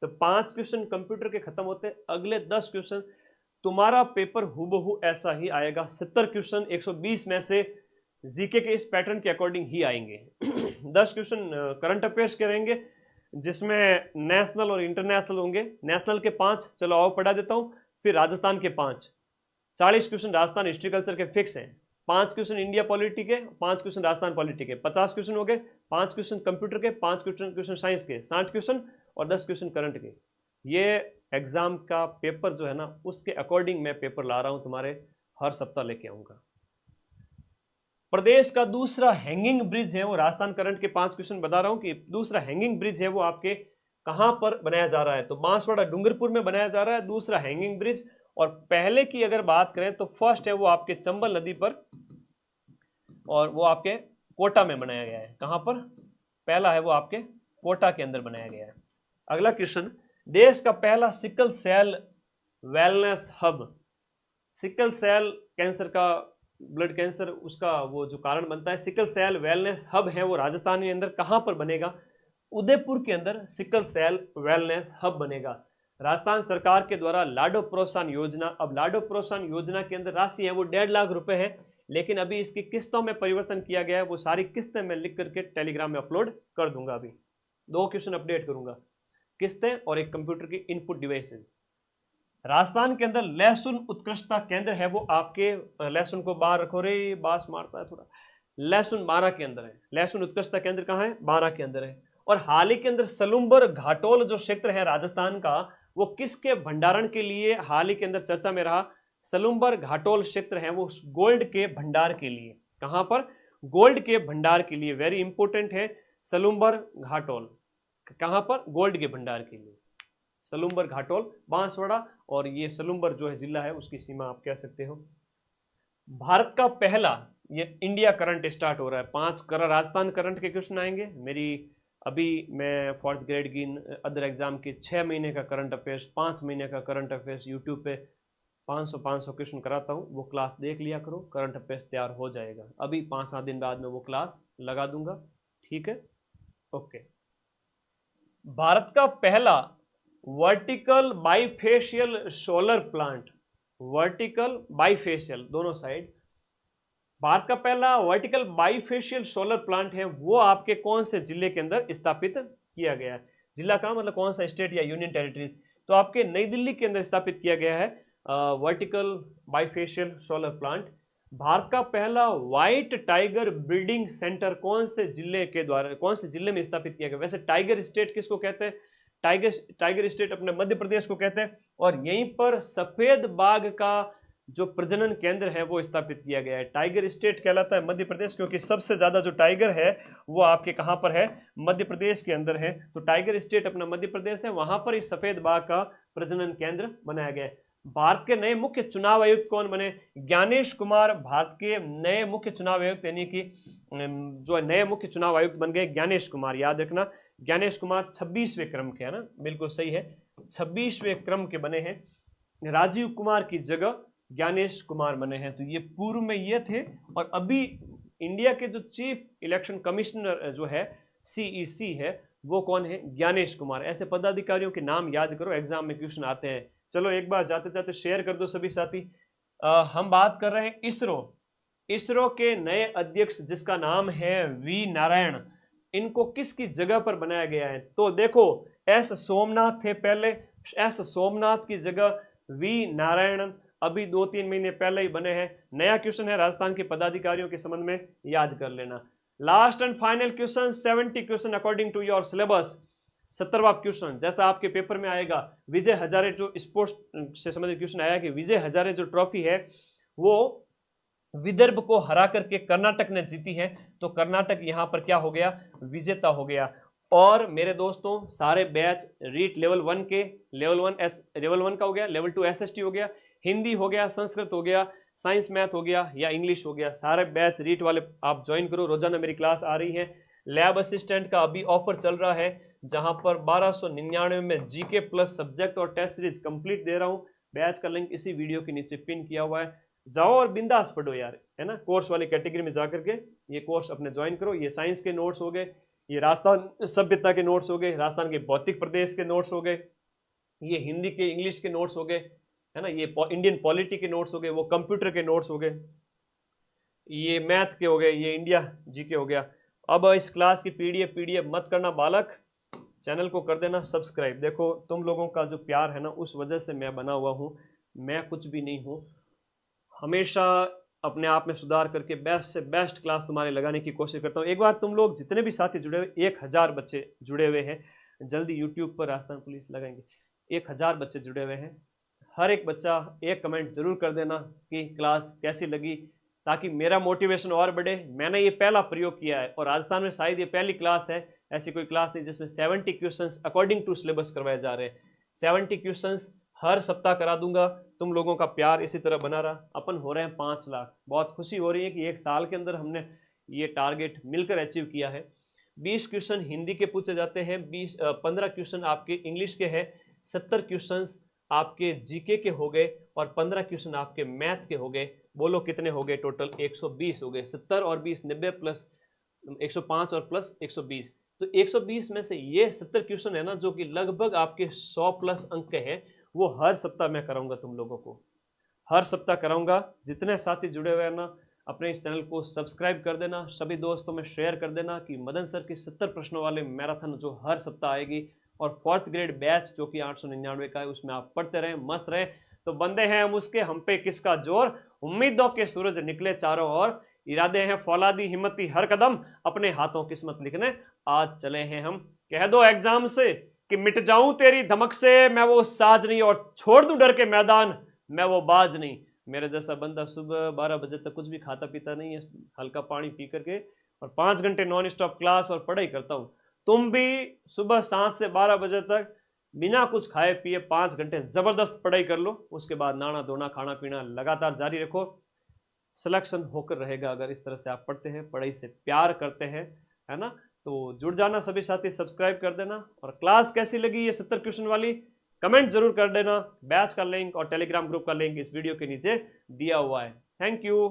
तो 5 क्वेश्चन कंप्यूटर के खत्म होते हैं। अगले 10 क्वेश्चन तुम्हारा पेपर हूबहू ऐसा ही आएगा। 70 क्वेश्चन 120 में से जीके के इस पैटर्न के अकॉर्डिंग ही आएंगे। 10 क्वेश्चन करंट अफेयर्स के रहेंगे, जिसमें नेशनल और इंटरनेशनल होंगे। नेशनल के 5 चलो आओ पढ़ा देता हूं, फिर राजस्थान के 5। 40 क्वेश्चन राजस्थान हिस्ट्री कल्चर के फिक्स हैं। 5 क्वेश्चन इंडिया पॉलिटी के, 5 क्वेश्चन राजस्थान पॉलिटी के, 50 क्वेश्चन हो गए। 5 क्वेश्चन कंप्यूटर के, 5 क्वेश्चन साइंस के, 60 क्वेश्चन, और 10 क्वेश्चन करंट के। ये एग्जाम का पेपर जो है ना, उसके अकॉर्डिंग मैं पेपर ला रहा हूं तुम्हारे, हर सप्ताह लेके आऊंगा। प्रदेश का दूसरा हैंगिंग ब्रिज है वो, राजस्थान करंट के 5 क्वेश्चन बता रहा हूं कि दूसरा हैंगिंग ब्रिज है वो आपके कहां पर बनाया जा रहा है? तो बांसवाड़ा डूंगरपुर में बनाया जा रहा है दूसरा हैंगिंग ब्रिज। और पहले की अगर बात करें तो फर्स्ट है वो आपके चंबल नदी पर, और वो आपके कोटा में बनाया गया है। कहां पर? पहला है वो आपके कोटा के अंदर बनाया गया है। अगला क्वेश्चन, देश का पहला sickle cell wellness hub, sickle cell cancer का, ब्लड कैंसर उसका वो जो कारण बनता है, सिकल सेल वेलनेस हब है वो राजस्थान के अंदर कहां पर बनेगा? उदयपुर के अंदर सिकल सेल वेलनेस हब बनेगा। राजस्थान सरकार के द्वारा लाडो प्रोत्साहन योजना, अब लाडो प्रोत्साहन योजना के अंदर राशि है वो 1.5 लाख रुपए है, लेकिन अभी इसकी किस्तों में परिवर्तन किया गया है। वो सारी किस्तें मैं लिख करके टेलीग्राम में अपलोड कर दूंगा। अभी 2 क्वेश्चन अपडेट करूंगा, किस्तें और एक कंप्यूटर की इनपुट डिवाइसेस। राजस्थान के अंदर लहसुन उत्कृष्टता केंद्र है वो आपके, लहसुन को बाहर रखो रे, बास मारता है थोड़ा, लहसुन 12 के अंदर है। लहसुन उत्कृष्टता केंद्र कहाँ है? 12 के अंदर है। और हाल ही के अंदर सलुम्बर घाटोल जो क्षेत्र है राजस्थान का, वो किसके भंडारण के लिए हाल ही के अंदर चर्चा में रहा? सलुम्बर घाटोल क्षेत्र है वो गोल्ड के भंडार के लिए। कहां पर? गोल्ड के भंडार के लिए, वेरी इंपॉर्टेंट है सलुम्बर घाटोल। कहां पर? गोल्ड के भंडार के लिए। सलुम्बर घाटोल बांसवाड़ा, और ये सलुम्बर जो है जिला है उसकी सीमा आप कह सकते हो। भारत का पहला, ये इंडिया करंट स्टार्ट हो रहा है, 5 राजस्थान करंट के क्वेश्चन आएंगे। मेरी अभी मैं 4th ग्रेड की अदर एग्जाम की 6 महीने का करंट अफेयर्स, 5 महीने का करंट अफेयर्स यूट्यूब पे 500 क्वेश्चन कराता हूँ, वो क्लास देख लिया करो, करंट अफेयर्स तैयार हो जाएगा। अभी 5-7 दिन बाद में वो क्लास लगा दूंगा। ठीक है, ओके। भारत का पहला vertical bifacial solar plant, vertical bifacial दोनों साइड, भारत का पहला वर्टिकल बाइफेशियल सोलर प्लांट है वो आपके कौन से जिले के अंदर स्थापित किया गया है? जिला का मतलब कौन सा स्टेट या यूनियन टेरिटरीज? तो आपके नई दिल्ली के अंदर स्थापित किया गया है vertical bifacial solar plant. Bharat का पहला व्हाइट टाइगर ब्रीडिंग सेंटर कौन से जिले के द्वारा, कौन से जिले में स्थापित किया गया? वैसे टाइगर स्टेट किसको कहते हैं? टाइगर स्टेट अपने मध्य प्रदेश को कहते हैं, और यहीं पर सफेद बाघ का जो प्रजनन केंद्र है वो स्थापित किया गया है। टाइगर स्टेट कहलाता है मध्य प्रदेश, क्योंकि सबसे ज्यादा जो टाइगर है वो आपके कहां पर है? मध्य प्रदेश के अंदर है। तो टाइगर स्टेट अपना मध्य प्रदेश है, वहां पर इस सफेद बाघ का प्रजनन केंद्र बनाया गया है। भारत के नए मुख्य चुनाव आयुक्त कौन बने? ज्ञानेश कुमार भारत के नए मुख्य चुनाव आयुक्त, यानी कि जो नए मुख्य चुनाव आयुक्त बन गए ज्ञानेश कुमार। याद रखना ज्ञानेश कुमार 26वें क्रम के है ना, बिल्कुल सही है, 26वें क्रम के बने हैं। राजीव कुमार की जगह ज्ञानेश कुमार बने हैं। तो ये पूर्व में ये थे, और अभी इंडिया के जो चीफ इलेक्शन कमिश्नर जो है CEC है वो कौन है? ज्ञानेश कुमार। ऐसे पदाधिकारियों के नाम याद करो, एग्जाम में क्वेश्चन आते हैं। चलो एक बार जाते जाते शेयर कर दो सभी साथी। हम बात कर रहे हैं इसरो के नए अध्यक्ष जिसका नाम है V नारायण। इनको किसकी जगह पर बनाया गया है? तो देखो S सोमनाथ थे पहले, S सोमनाथ की जगह V नारायण अभी 2-3 महीने पहले ही बने हैं। नया क्वेश्चन है राजस्थान के पदाधिकारियों के संबंध में, याद कर लेना। Last and final question, 70 question according to your syllabus. 70वां क्वेश्चन जैसा आपके पेपर में आएगा, विजय हजारे जो स्पोर्ट्स से संबंधित क्वेश्चन आया कि विजय हजारे जो ट्रॉफी है वो विदर्भ को हरा करके कर्नाटक ने जीती है, तो कर्नाटक यहां पर क्या हो गया? विजेता हो गया। और मेरे दोस्तों सारे बैच रीट लेवल 1 के, लेवल 1 का हो गया, लेवल 2 SST हो गया, हिंदी हो गया, संस्कृत हो गया, साइंस मैथ हो गया या इंग्लिश हो गया, सारे बैच रीट वाले आप ज्वाइन करो। रोजाना मेरी क्लास आ रही है। लैब असिस्टेंट का अभी ऑफर चल रहा है, जहां पर 1299 में जीके प्लस सब्जेक्ट और टेस्ट सीरीज कंप्लीट दे रहा हूं। बैच का लिंक इसी वीडियो के नीचे पिन किया हुआ है, जाओ और बिंदास पढ़ो यार, है ना। कोर्स वाली कैटेगरी में जाकर के ये कोर्स अपने ज्वाइन करो। ये साइंस के नोट्स हो गए, ये राजस्थान सभ्यता के नोट्स हो गए, राजस्थान के भौतिक प्रदेश के नोट्स हो गए, ये हिंदी के इंग्लिश के नोट्स हो गए, है ना, ये इंडियन पॉलिटी के नोट्स हो गए, वो कंप्यूटर के नोट्स हो गए, ये मैथ के हो गए, ये इंडिया जीके हो गया। अब इस क्लास की पीडीएफ मत करना बालक, चैनल को कर देना सब्सक्राइब। देखो तुम लोगों का जो प्यार है ना, उस वजह से मैं बना हुआ हूँ, मैं कुछ भी नहीं हूँ। हमेशा अपने आप में सुधार करके बेस्ट से बेस्ट क्लास तुम्हारे लगाने की कोशिश करता हूँ। एक बार तुम लोग जितने भी साथी जुड़े हुए, 1000 बच्चे जुड़े हुए हैं, जल्दी यूट्यूब पर राजस्थान पुलिस लगाएंगे, 1000 बच्चे जुड़े हुए हैं। हर एक बच्चा एक कमेंट जरूर कर देना कि क्लास कैसी लगी, ताकि मेरा मोटिवेशन और बढ़े। मैंने ये पहला प्रयोग किया है और राजस्थान में शायद ये पहली क्लास है, ऐसी कोई क्लास नहीं जिसमें 70 क्वेश्चंस अकॉर्डिंग टू सिलेबस करवाए जा रहे हैं। 70 क्वेश्चंस हर सप्ताह करा दूंगा। तुम लोगों का प्यार इसी तरह बना रहा, अपन हो रहे हैं 5 लाख। बहुत खुशी हो रही है कि एक साल के अंदर हमने ये टारगेट मिलकर अचीव किया है। 20 क्वेश्चन हिंदी के पूछे जाते हैं, 15 क्वेश्चन आपके इंग्लिश के हैं, 70 क्वेश्चन आपके जीके के हो गए और 15 क्वेश्चन आपके मैथ के हो गए। बोलो कितने हो गए टोटल? 120 हो गए। 70 और 20 90 प्लस 105 और प्लस 120, तो 120 में से ये 70 क्वेश्चन है ना, जो कि लगभग आपके 100 प्लस अंक के हैं, वो हर सप्ताह मैं कराऊंगा। तुम लोगों को हर सप्ताह कराऊंगा। जितने साथी जुड़े हुए हैं ना, अपने इस चैनल को सब्सक्राइब कर देना, सभी दोस्तों में शेयर कर देना कि मदन सर की 70 प्रश्नों वाले मैराथन जो हर सप्ताह आएगी, और 4th ग्रेड बैच जो कि 899 का है, उसमें आप पढ़ते रहें, मस्त रहें। तो बंदे हैं हम उसके, हम पे किसका जोर, उम्मीदों के सूरज निकले चारों ओर, इरादे हैं फौलादी हिम्मती हर कदम, अपने हाथों किस्मत लिखने आज चले हैं हम। कह दो एग्जाम से कि मिट जाऊं तेरी धमक से, मैं वो साज नहीं, और छोड़ दूं डर के मैदान, मैं वो बाज नहीं। मेरे जैसा बंदा सुबह 12 बजे तक कुछ भी खाता पीता नहीं है, हल्का पानी पी करके, और 5 घंटे नॉन स्टॉप क्लास और पढ़ाई करता हूँ। तुम भी सुबह 7 से 12 बजे तक बिना कुछ खाए पिए 5 घंटे जबरदस्त पढ़ाई कर लो, उसके बाद नहाना धोना खाना पीना लगातार जारी रखो। सिलेक्शन होकर रहेगा अगर इस तरह से आप पढ़ते हैं, पढ़ाई से प्यार करते हैं, है ना। तो जुड़ जाना सभी साथी, सब्सक्राइब कर देना। और क्लास कैसी लगी ये 70 क्वेश्चन वाली, कमेंट जरूर कर देना। बैच का लिंक और टेलीग्राम ग्रुप का लिंक इस वीडियो के नीचे दिया हुआ है। Thank you.